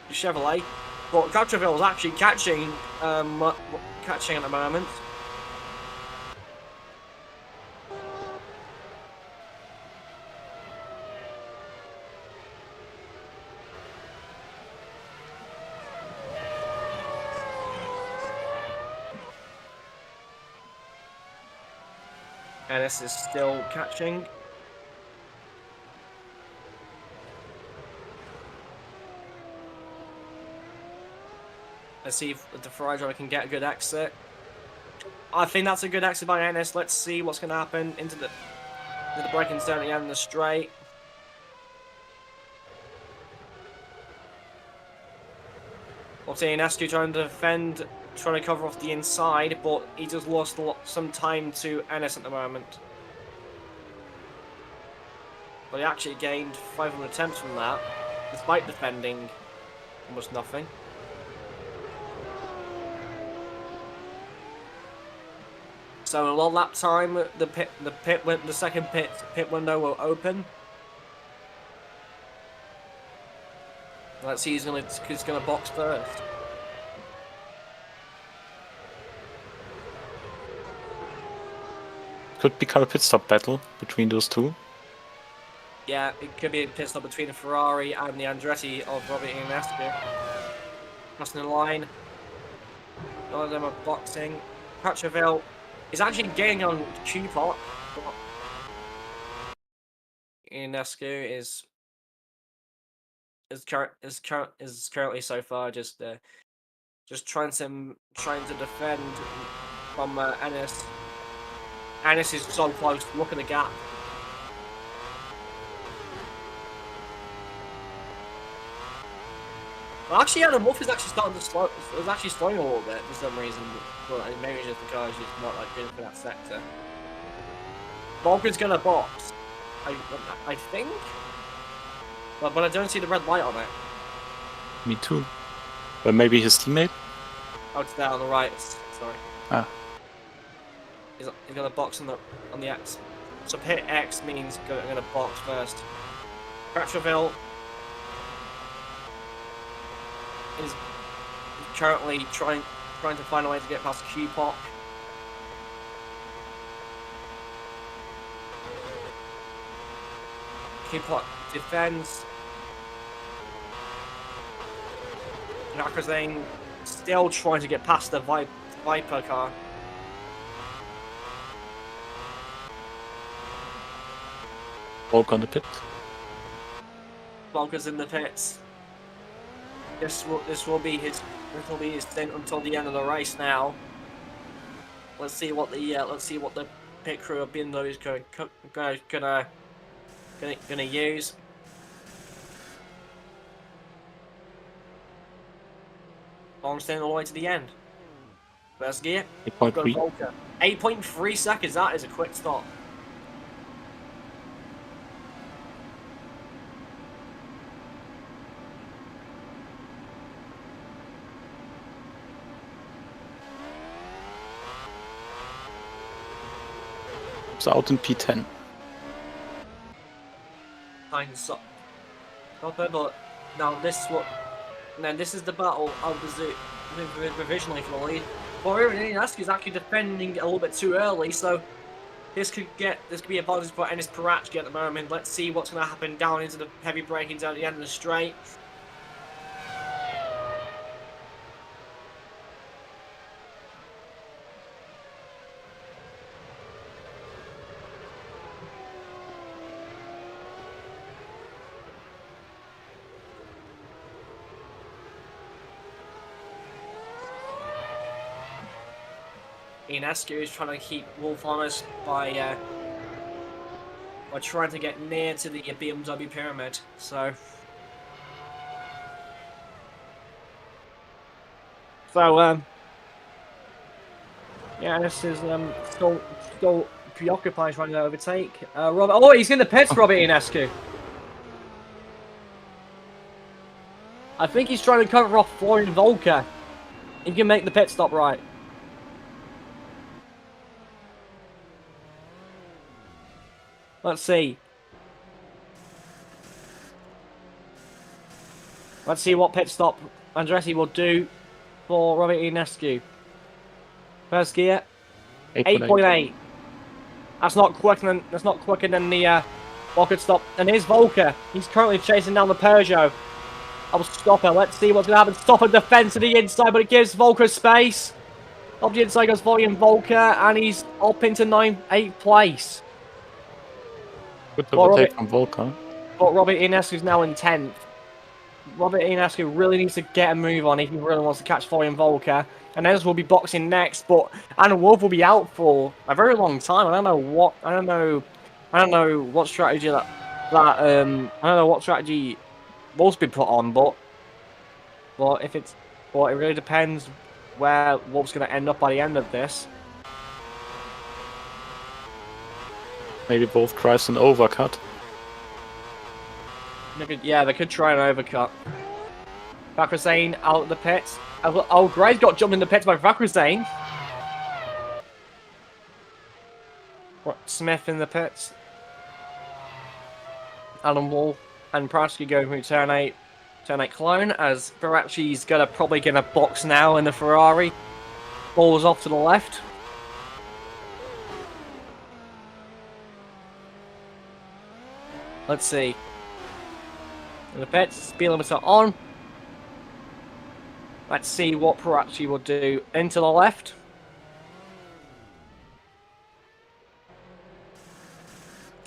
Chevrolet. But Crutcherville is actually catching at the moment. Ennis is still catching. Let's see if the Ferrari driver can get a good exit. I think that's a good exit by Ennis. Let's see what's going to happen into the braking zone at the end of the straight. Obviously, Inescu trying to defend, trying to cover off the inside, but he just lost some time to Ennis at the moment. But he actually gained 500 attempts from that, despite defending almost nothing. So in a long lap time, the second pit window will open. Let's see who's gonna box first. Could become a pit stop battle between those two. Yeah, it could be a pit stop between the Ferrari and the Andretti of Robert Inescu. Crossing the line. None of them are boxing. Patraville is actually getting on Q-Pot. Inescu is currently so far just trying to defend from Ennis. Ennis is so close. Look at the gap. Well, actually, the muff is actually starting to slow. It's actually slowing a little bit for some reason. But maybe it's just because it's not like good for that sector. Volker's gonna box. I think. But I don't see the red light on it. Me too. But maybe his teammate? Oh, it's there on the right. Sorry. Ah. He's gonna box on the X. So pit X means gonna box first. Patraville is currently trying to find a way to get past Q-Pop. Q-Pop defends. Nakazane still trying to get past the Viper car. Volk on the pit. Volker's in the pits. This will be his stint until the end of the race now. Let's see what the pit crew of Bindo is gonna use. I'm staying all the way to the end. First gear. 8.3. 8.3 seconds. That is a quick stop. It's out in P10. Time to stop. But now this is the battle of the zoo provisionally for the lead. But Inescu is actually defending a little bit too early, so this could be a advantage for Enis Paratski at the moment. Let's see what's going to happen down into the heavy braking down at the end of the straight. Inescu is trying to keep Wolf honest by trying to get near to the BMW pyramid. So yeah, this is still preoccupied trying to overtake Robert. Oh, he's in the pits, Robert Inescu. I think he's trying to cover off Florian Volker. He can make the pit stop right. Let's see. Let's see what pit stop Andretti will do for Robert Inescu. First gear, 8.8. That's not quicker than the Volker stop. And here's Volker. He's currently chasing down the Peugeot. I'll stop her. Let's see what's going to happen. Stop and defend to the inside, but it gives Volker space. Up the inside goes Volume Volker, and he's up into 8th place. Good overtake from Volker. But Robert Inescu is now in 10th. Robert Ionescu really needs to get a move on if he really wants to catch Florian Volker. And Ennis will be boxing next, but Anna Wolf will be out for a very long time. I don't know what strategy I don't know what strategy Wolf's been put on, but it really depends where Wolf's going to end up by the end of this. Maybe both tries an overcut. They could try an overcut. Vakrasane out of the pits. Oh, Gray's got jumped in the pits by Vakrasane. Smith in the pits. Alan Wall and Pratsky going through turn 8 clone as Baracci's probably gonna box now in the Ferrari. Ball's off to the left. Let's see. In the pits, speed limiter on. Let's see what Paracci will do. Into the left.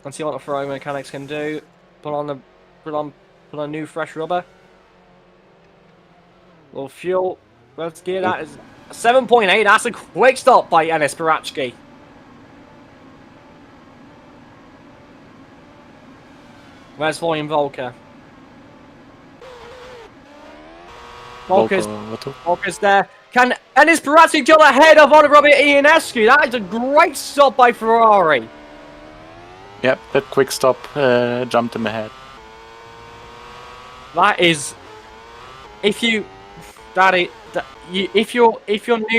Let's see what the Ferrari mechanics can do. Put on new fresh rubber. Little fuel. Let's get that is 7.8. That's a quick stop by Enis Paracki. Where's Florian Volker? Volker's there. Can Enis Paracki jump ahead of Robert Ionescu? That is a great stop by Ferrari. Yep, that quick stop jumped him ahead. That is, if you're new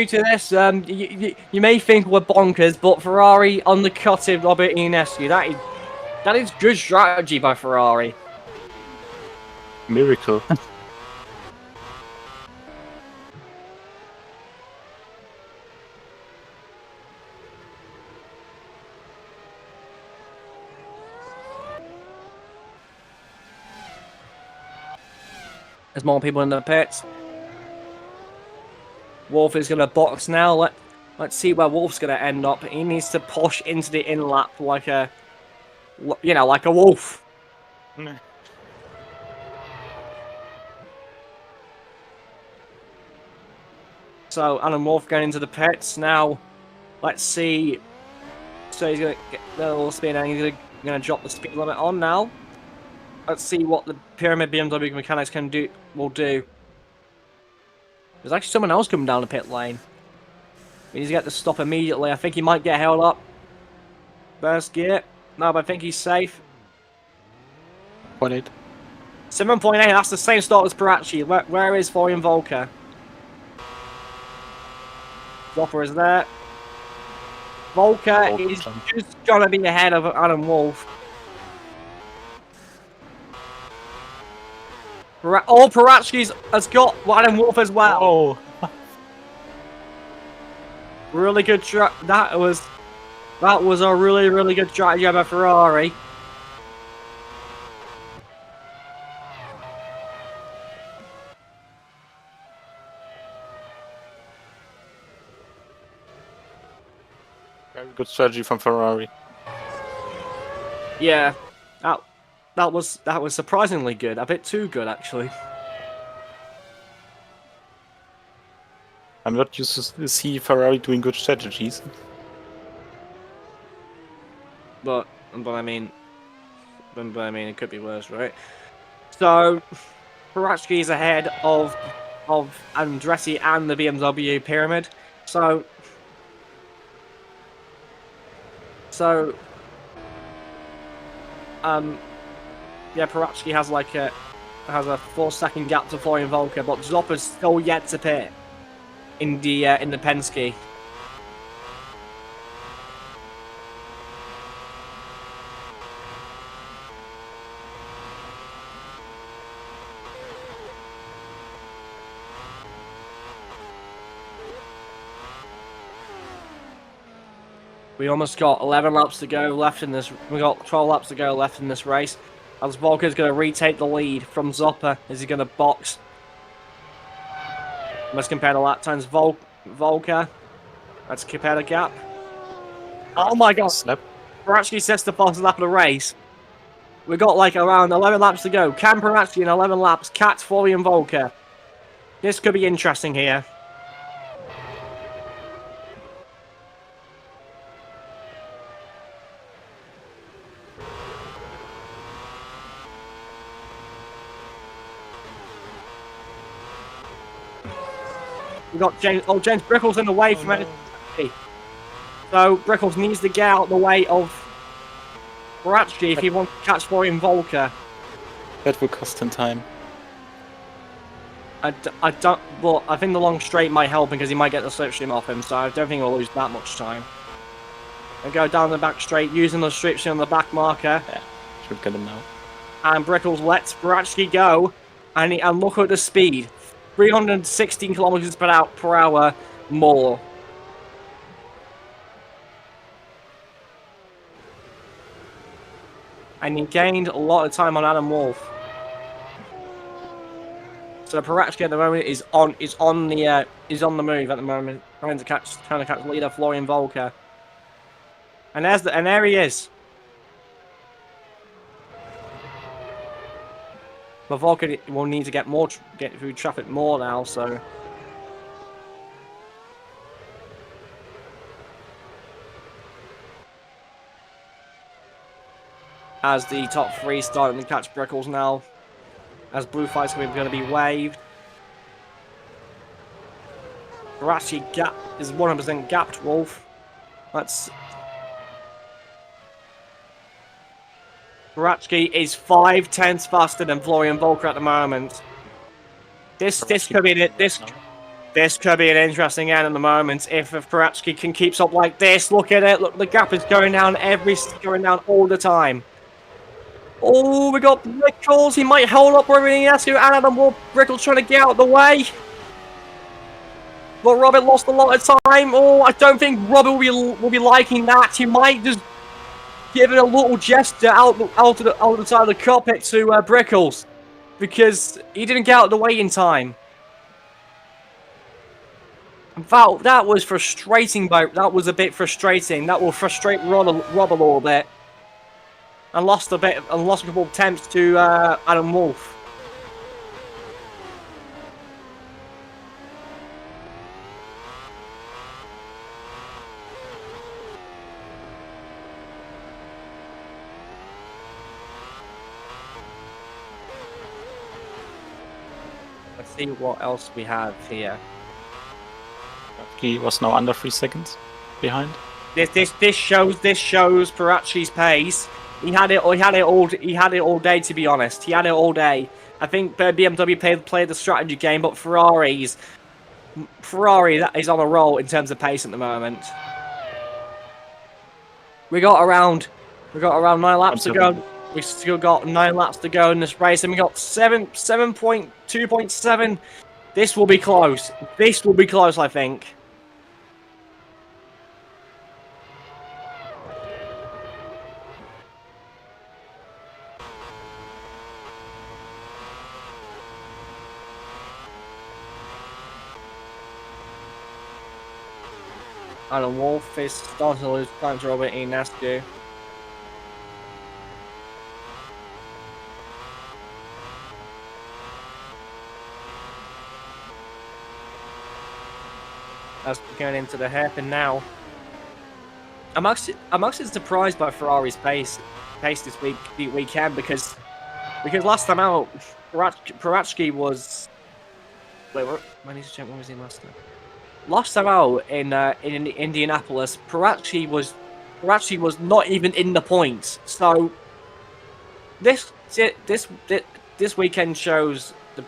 to this, you may think we're bonkers, but Ferrari undercutted Robert Ionescu. That is good strategy by Ferrari. Miracle. There's more people in the pits. Wolf is going to box now. Let's see where Wolf's going to end up. He needs to push into the in lap like a wolf. So Alan Wolf going into the pits now. Let's see. So he's going to get the little spin and he's going to drop the speed limit on now. Let's see what the Pyramid BMW mechanics will do. There's actually someone else coming down the pit lane. We need to get the stop immediately. I think he might get held up. First gear. No, but I think he's safe. 0.8. 7.8, that's the same start as Paracci. Where is Florian Volker? Dropper is there. Volker is just going to be ahead of Adam Wolf. Paracci's has got Adam Wolf as well. Oh. Really good that was a really good strategy by Ferrari. Very good strategy from Ferrari. Yeah. That was surprisingly good. A bit too good, actually. I'm not used to see Ferrari doing good strategies. But I mean, it could be worse, right? So, Paracki is ahead of Andretti and the BMW Pyramid. So, yeah, Paracki has a 4-second gap to Florian Volker, but Zopper's still yet to pit in the Penske. We almost got 11 laps to go left in this. We got 12 laps to go left in this race. As Volker's going to retake the lead from Zopper as he's going to box. Let's compare the lap times. Volker. Let's compare the gap. Oh my god. Snap. Paracki sets the fastest lap of the race. We got like around 11 laps to go. Champcar actually in 11 laps. Cat, Florian Volker. This could be interesting here. We got James. Oh, James Brickle's in the way from it. So Brickles needs to get out the way of Bratski if he wants to catch Florian Volker. That will cost him time. I don't. Well, I think the long straight might help him because he might get the slipstream off him. So I don't think he'll lose that much time. And go down the back straight using the slipstream on the back marker. Yeah, should get him now. And Brickles lets Bratski go, and look at the speed. 316 kilometers per hour more. And he gained a lot of time on Adam Wolf. So Parachki at the moment is on the move at the moment, trying to catch leader Florian Volker. And there he is. But Volker will need to get through traffic more now, so. As the top three starting to catch Brickles now. As blue flags are going to be waved. Barachi is 100% gapped Wolf. That's. Barachi is 5/10 faster than Florian Volker at the moment. This could be an interesting end at the moment if Barachi can keep up like this. Look at it. Look, the gap is going down all the time. Oh, we got Brickles. He might hold up everything he has to. And Adam Wolf, Brickles trying to get out of the way. But Robert lost a lot of time. Oh, I don't think Robert will be liking that. He might just give it a little gesture out to the side of the cockpit to Brickles, because he didn't get out of the way in time. In fact, that was frustrating. That was a bit frustrating. That will frustrate Rob a little bit. And lost a couple of attempts to Adam Wolf. Let's see what else we have here. He was now under 3 seconds behind. This shows Parachi's pace. He had it all day, to be honest. He had it all day. I think BMW played the strategy game, but Ferrari that is on a roll in terms of pace at the moment. We got around 9 laps to go. We still got 9 laps to go in this race, and we got 7.2.7. This will be close. This will be close, I think. And Wolf is starting to lose time to Robert Inescu. As we're going into the hairpin now. I'm actually surprised by Ferrari's pace this weekend because last time out, Parachi was. Wait, I need to check when was he last time. Last time out in Indianapolis, Parachi was not even in the points. So this weekend shows the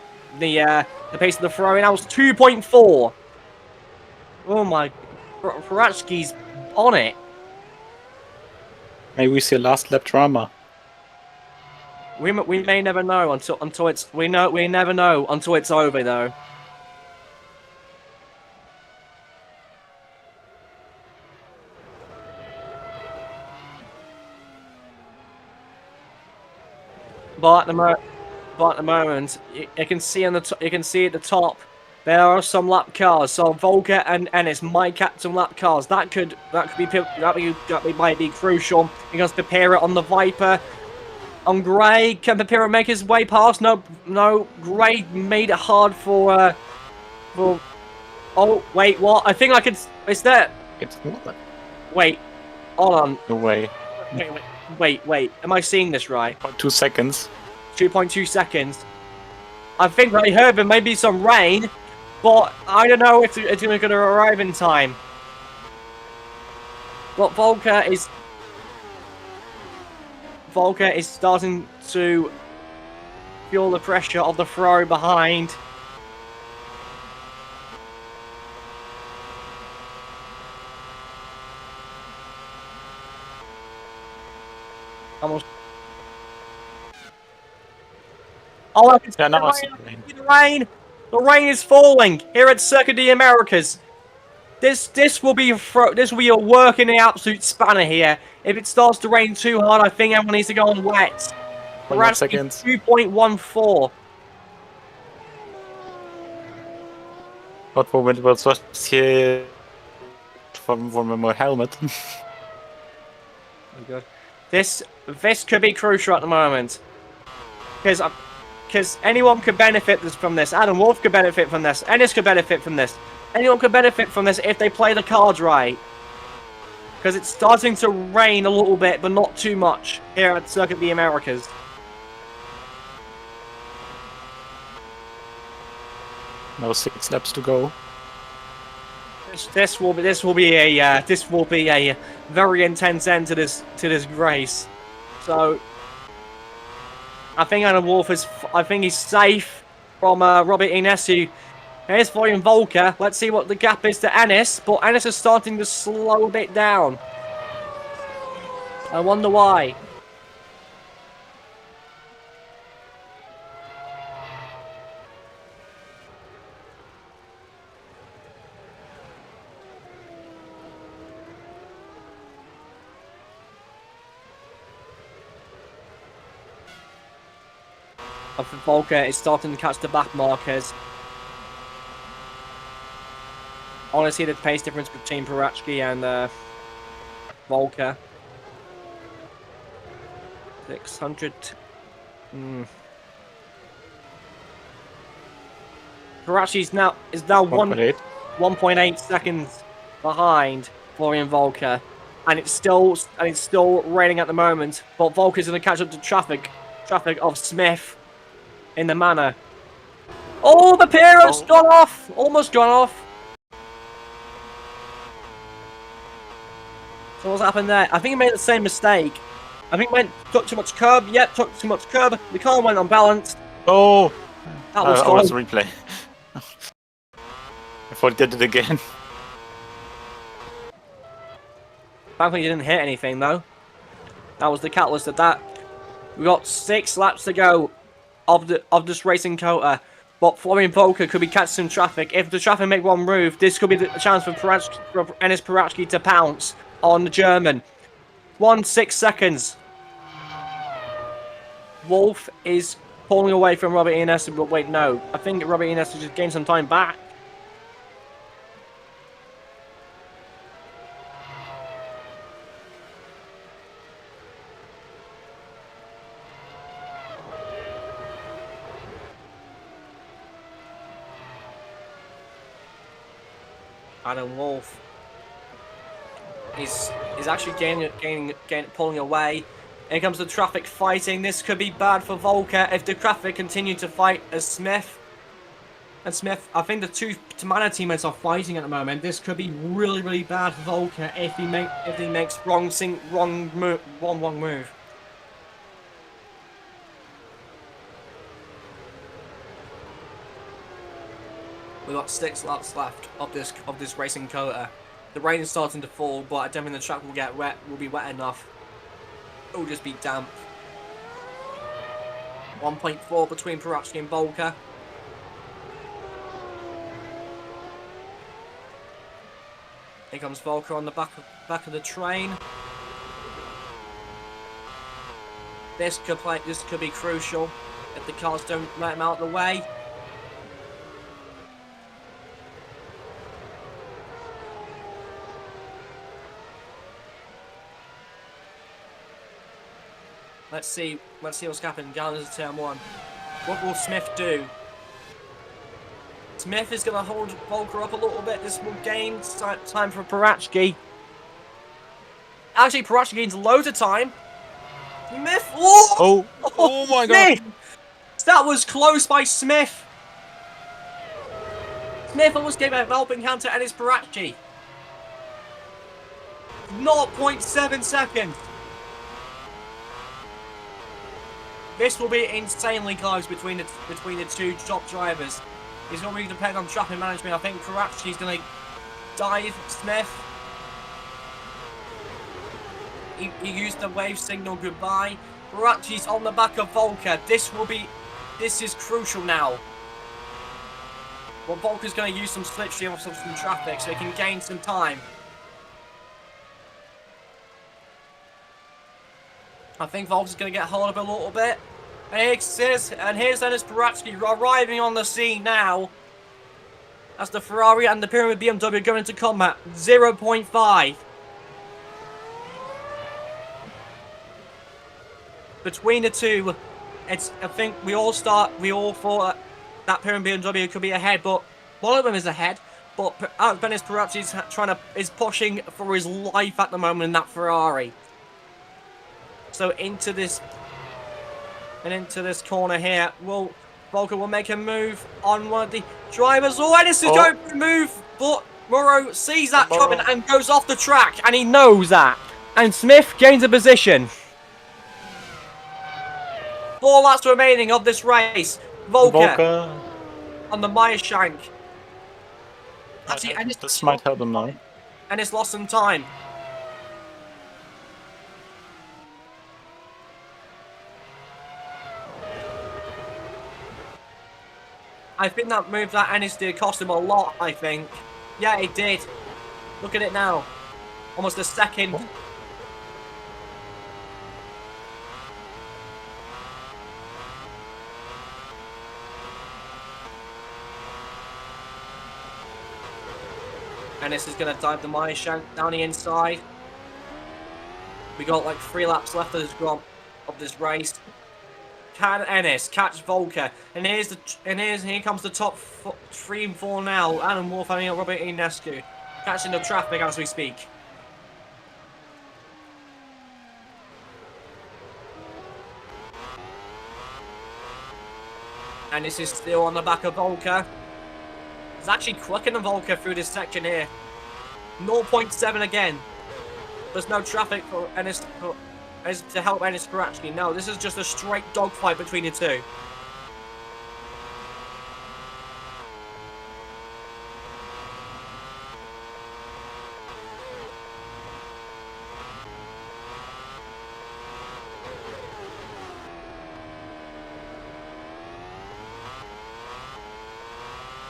pace of the Ferrari now is 2.4. Oh my, Parachi's on it. Maybe we see a last lap drama. We may never know until it's we never know until it's over though. But at the moment, you can see at the top, there are some lap cars. So Volker and Ennis might catch some lap cars. That might be crucial because Pepera on the Viper. on Gray. Can Papiro make his way past? No, no. Gray made it hard for. Oh wait, what? I think I could. Is that? It's not. Wait, hold on. No way. Wait. Am I seeing this right? 2 seconds. 2.2 seconds. I think I heard there may be some rain, but I don't know if it's going to arrive in time. But Volker is starting to feel the pressure of the Ferrari behind. Almost. Oh, I can see now I the see rain. the rain. The rain. The rain is falling here at Circuit de Americas. This will be a work in the absolute spanner here. If it starts to rain too hard, I think everyone needs to go on wet. 1 second. 2.14. What moment was just here from my helmet? Oh, good. This could be crucial at the moment, because anyone could benefit from this. Adam Wolf could benefit from this. Ennis could benefit from this. Anyone could benefit from this if they play the cards right. Because it's starting to rain a little bit, but not too much here at Circuit of the Americas. Now 6 laps to go. This will be a very intense end to this race. So I think Adam Wolf he's safe from Robert Inesu. Here's Florian Volker. Let's see what the gap is to Ennis, but Ennis is starting to slow a bit down. I wonder why. I think Volker is starting to catch the back markers. I want to see the pace difference between Paratsky and Volker. 600. Paratsky is now 1.8 seconds behind Florian Volker, and it's still raining at the moment. But Volker's going to catch up to traffic of Smith in the manor. Oh, the Piero's gone off, almost gone off. So what's happened there? I think he made the same mistake. I think took too much curb. Yep, took too much curb. The car went unbalanced. Oh! That was I was replay. I thought he did it again. Thankfully, he didn't hit anything though. That was the catalyst of that. We got 6 laps to go of this racing quota. But Florian Volker could be catching some traffic. If the traffic make one move, this could be the chance for Ennis Paratsky to pounce on the German. 6 seconds. Wolf is pulling away from Robert Ines, but wait, no. I think Robert Ines just gained some time back. Adam Wolf is actually pulling away. Here comes the traffic fighting. This could be bad for Volker if the traffic continue to fight as Smith. And Smith, I think the two Tamana teammates are fighting at the moment. This could be really, really bad for Volker if he makes wrong move. We've got 6 laps left of this racing quota. The rain is starting to fall, but I don't think the track will get wet. Will be wet enough. It will just be damp. 1.4 between Paratsky and Volker. Here comes Volker on the back of the train. This could be crucial if the cars don't let him out of the way. Let's see what's happening down into turn 1. What will Smith do? Smith is going to hold Volker up a little bit. This will gain time for Parachki. Actually, Parachki gains loads of time. Smith! Oh my god! Smith! That was close by Smith. Smith almost gave a helping hand to Ennis Parachki. 0.7 seconds. This will be insanely close between the two top drivers. It's going to depend on traffic management. I think Parachki's going to dive Smith. He used the wave signal goodbye. Parachki's on the back of Volker. This is crucial now. Well, Volker's going to use some slipstream off some traffic so he can gain some time. I think Volker's going to get hold of it a little bit. And here's Ennis Parachki arriving on the scene now. As the Ferrari and the Pyramid BMW go into combat. 0.5. Between the two, I think we all thought that Pyramid BMW could be ahead, but one of them is ahead. But Ennis Parachki is pushing for his life at the moment in that Ferrari. So into this corner here, Volker will make a move on one of the drivers. Oh, Ennis is going to move, but Morrow sees that coming and goes off the track, and he knows that. And Smith gains a position. 4 laps remaining of this race. Volker on the Meyershank. Actually, This might help him now. Ennis lost some time. I think that move that Ennis did cost him a lot, I think. Yeah, it did. Look at it now. Almost a second. What? Ennis is going to dive the Meyershank down the inside. We got like 3 laps left of this race. Can Ennis catch Volker? And here comes the top 3 and 4 now. Adam Wolf and Robert Inescu catching the traffic as we speak. And this is still on the back of Volker. It's actually quicker than Volker through this section here. 0.7 again. There's no traffic for Ennis to help Ennis Parachki. No, this is just a straight dogfight between the two.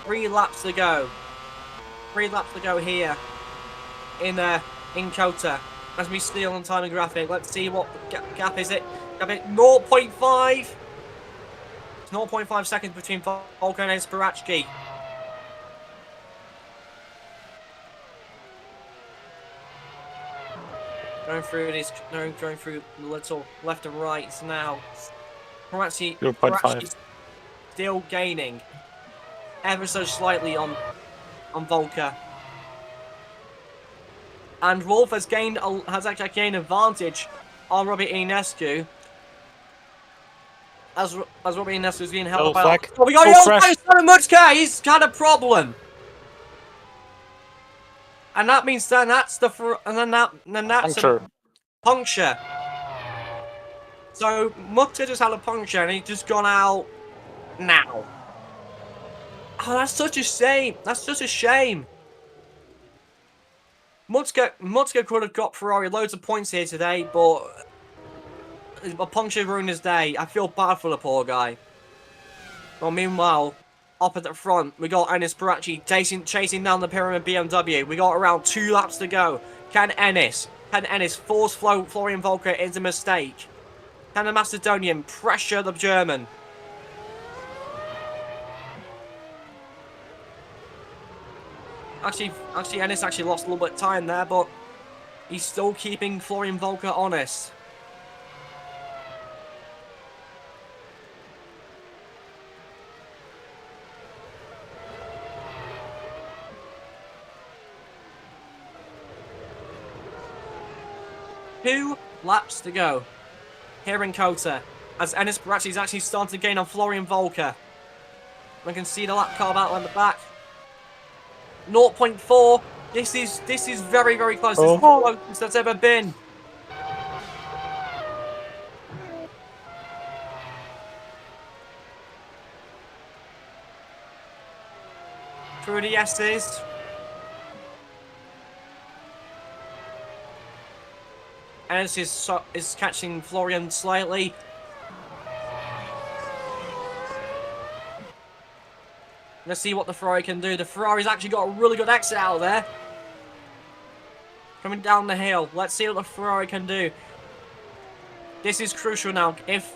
Three laps to go. 3 laps to go here in Kota. As we steal on timing graphic, let's see what gap is it. Gap it 0.5. 0.5 seconds between Volker and Parachki. Going through the little left and right now. Parachki still gaining ever so slightly on Volker. And Wolf has actually gained advantage on Robert Inescu. As Robert Inescu is being held by... Oh, we got Mutke! He's had a problem! And that means that's a puncture. So Mutke just had a puncture and he's just gone out now. Oh, that's such a shame. That's such a shame. Mutke could have got Ferrari loads of points here today, but a puncture ruined his day. I feel bad for the poor guy. Well, meanwhile, up at the front, we got Ennis Parachki chasing down the Pyramid BMW. We got around 2 laps to go. Can Ennis force Florian Volker into mistake? Can the Macedonian pressure the German? Actually, Ennis actually lost a little bit of time there, but he's still keeping Florian Volker honest. 2 laps to go. Here in Kota, as Enes Barakci is actually starting to gain on Florian Volker. We can see the lap car battle in the back. 0.4. This is very, very close. This is the closest that's ever been. Through the S's. Enes is catching Florian slightly. Let's see what the Ferrari can do. The Ferrari's actually got a really good exit out there. Coming down the hill. Let's see what the Ferrari can do. This is crucial now. If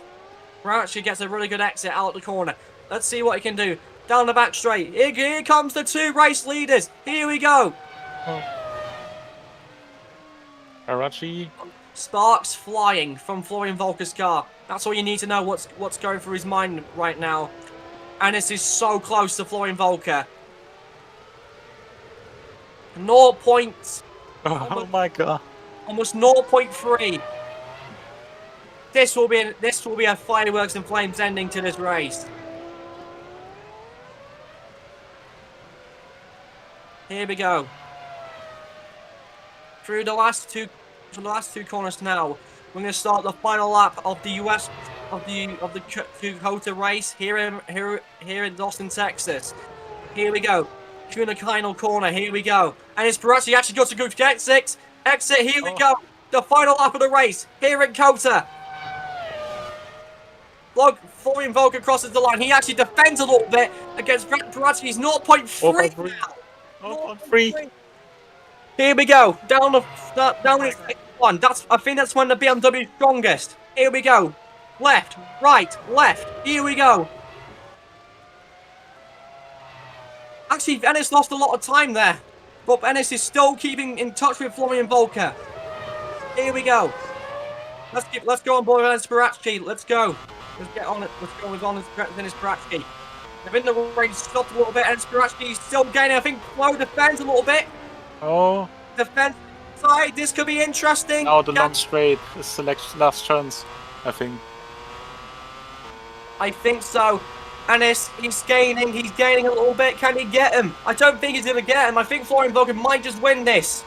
Barakci gets a really good exit out the corner, let's see what he can do. Down the back straight. Here comes the 2 race leaders. Here we go. Barakci. Sparks flying from Florian Volker's car. That's all you need to know. What's going through his mind right now. And this is so close to Florian Volker. 0. Oh my god. Almost 0.3. This will be a fireworks and flames ending to this race. Here we go. Through the last two corners now. We're going to start the final lap of the Kota race here in Austin, Texas. Here we go. Through the final corner. Here we go. And it's Barakci actually got to go to exit. Exit. Here we go. The final lap of the race here in Kota. Florian Volker crosses the line. He actually defends a little bit against Barakci's 0.3 now. 0.3. Here we go. Down his one. I think that's when the BMW is strongest. Here we go. Left, right, left. Here we go. Actually, Enes lost a lot of time there. But Enes is still keeping in touch with Florian Volker. Here we go. Let's go on board Enes Barakci. Let's go. Let's get on it. Let's go with Enes Barakci. They've been the race stopped a little bit. Enes Barakci is still gaining. I think Flo defends a little bit. Oh. Defense side. This could be interesting. Now the long straight is the last chance, I think. I think so. Enes, he's gaining a little bit. Can he get him? I don't think he's going to get him. I think Florian Volker might just win this.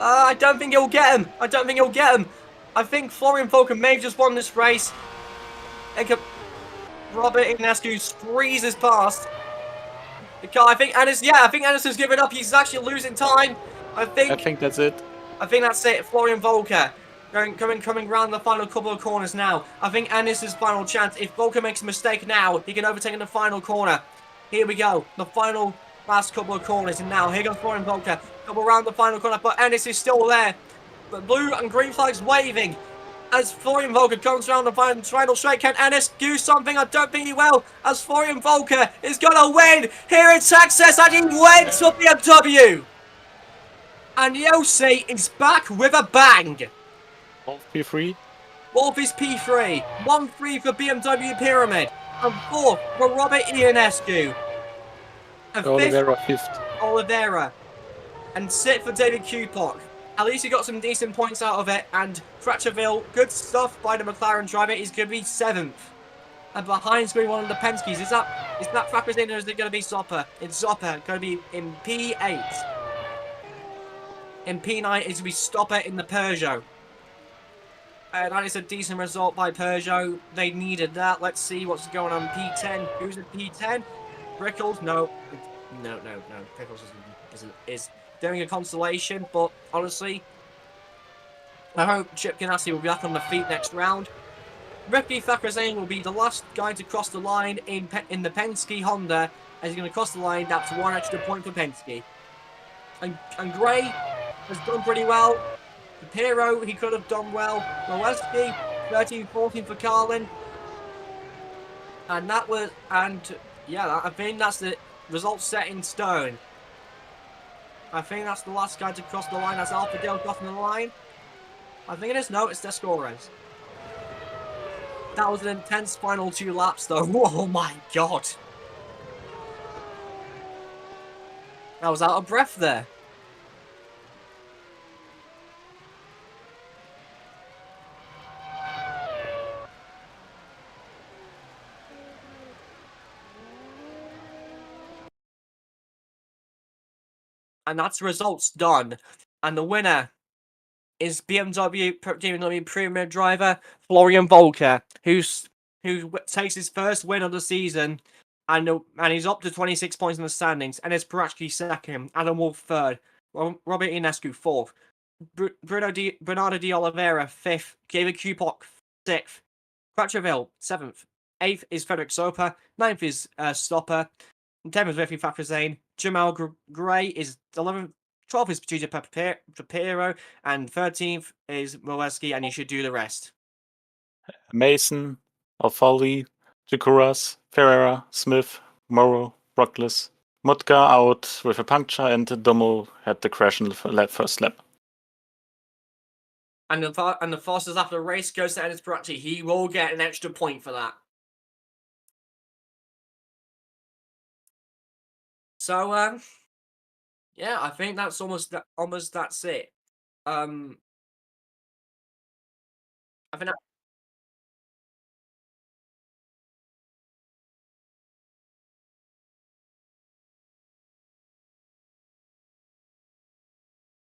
I don't think he'll get him. I think Florian Volker may have just won this race. Robert Ignescu squeezes past. I think Enes has given up. He's actually losing time. I think that's it. I think that's it. Florian Volker coming around the final couple of corners now. I think Enes' final chance. If Volker makes a mistake now, he can overtake in the final corner. Here we go. The final last couple of corners, and now here goes Florian Volker. Come around the final corner, but Enes is still there. But blue and green flags waving as Florian Volker comes around the final straight. Can Enes do something? I don't think he will, as Florian Volker is going to win here in Texas, and he wins for BMW. And Yossi is back with a bang. Wolf P3. Wolf is P3. 1-3 for BMW Pyramid. And 4th for Robert Ionescu. And 5th, Oliveira 5th. Oliveira. And 6th for David Kupok. At least he got some decent points out of it. And Crutcherville, good stuff by the McLaren driver. He's going to be 7th. And behind's going to be one of the Penske's. Is that Frappuccino or is it going to be Zopper? It's Zopper. Going to be in P8. In P9 is going to be Stopper in the Peugeot. That is a decent result by Peugeot. They needed that. Let's see what's going on P10. Who's at P10? Brickles? No. Brickles is doing a consolation, but honestly, I hope Chip Ganassi will be back on the feet next round. Ricky Thackrazane will be the last guy to cross the line in the Penske Honda. As he's going to cross the line, that's 1 extra point for Penske. And Gray has done pretty well. Piro, he could have done well. Moleski, 13-14 for Carlin. And I think that's the result set in stone. I think that's the last guy to cross the line. That's Alpha Dale crossing the line. I think it is. No, it's Descores. That was an intense final 2 laps, though. Oh my god. I was out of breath there. And that's the results done. And the winner is BMW Premier driver Florian Volker, who takes his first win of the season, and he's up to 26 points in the standings, and it's Paratsky second, Adam Wolf third, Robert Ionescu fourth, Bernardo de Oliveira fifth, David Kupok sixth, Quattreville seventh, eighth is Frederick Soper, ninth is Stopper, 10th is Riffy Fafrizane, Jamal Gray is 11th, 12th is Patricia Papiro, and 13th is Moleski, and you should do the rest. Mason, Alfali, Jakuras, Ferreira, Smith, Morrow, Brockless, Mutka out with a puncture, and Dummel had the crash in the first lap. And the fastest after the race goes to Ennis Paratti. He will get an extra point for that. So, yeah, I think that's almost that's it. I think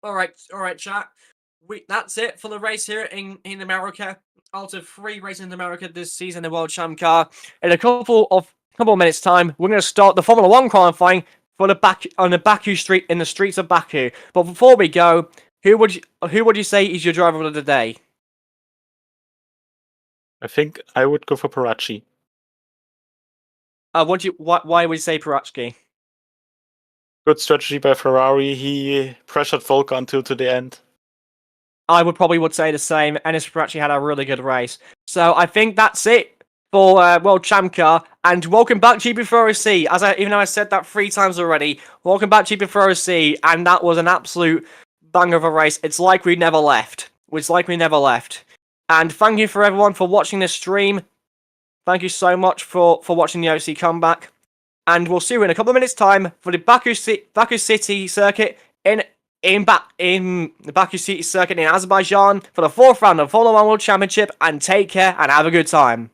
all right, chat. That's it for the race here in America. Out of 3 races in America this season, the World Champcar. In a couple of minutes' time, we're going to start the Formula One qualifying for the Baku street in the streets of Baku. But before we go, who would you say is your driver of the day? I think I would go for Parachi. Why would you say Paratsky? Good strategy by Ferrari. He pressured Volker until to the end. I would say the same. Ennis Paratsky had a really good race. So I think that's it for World Champcar. And welcome back GP4OC. Even though I said that 3 times already, welcome back GP4OC. And that was an absolute banger of a race. It's like we never left. And thank you for everyone for watching this stream. Thank you so much for watching the OC comeback. And we'll see you in a couple of minutes' time for the Baku City circuit in the Baku City circuit in Azerbaijan for the 4th round of Formula 1 World Championship. And take care and have a good time.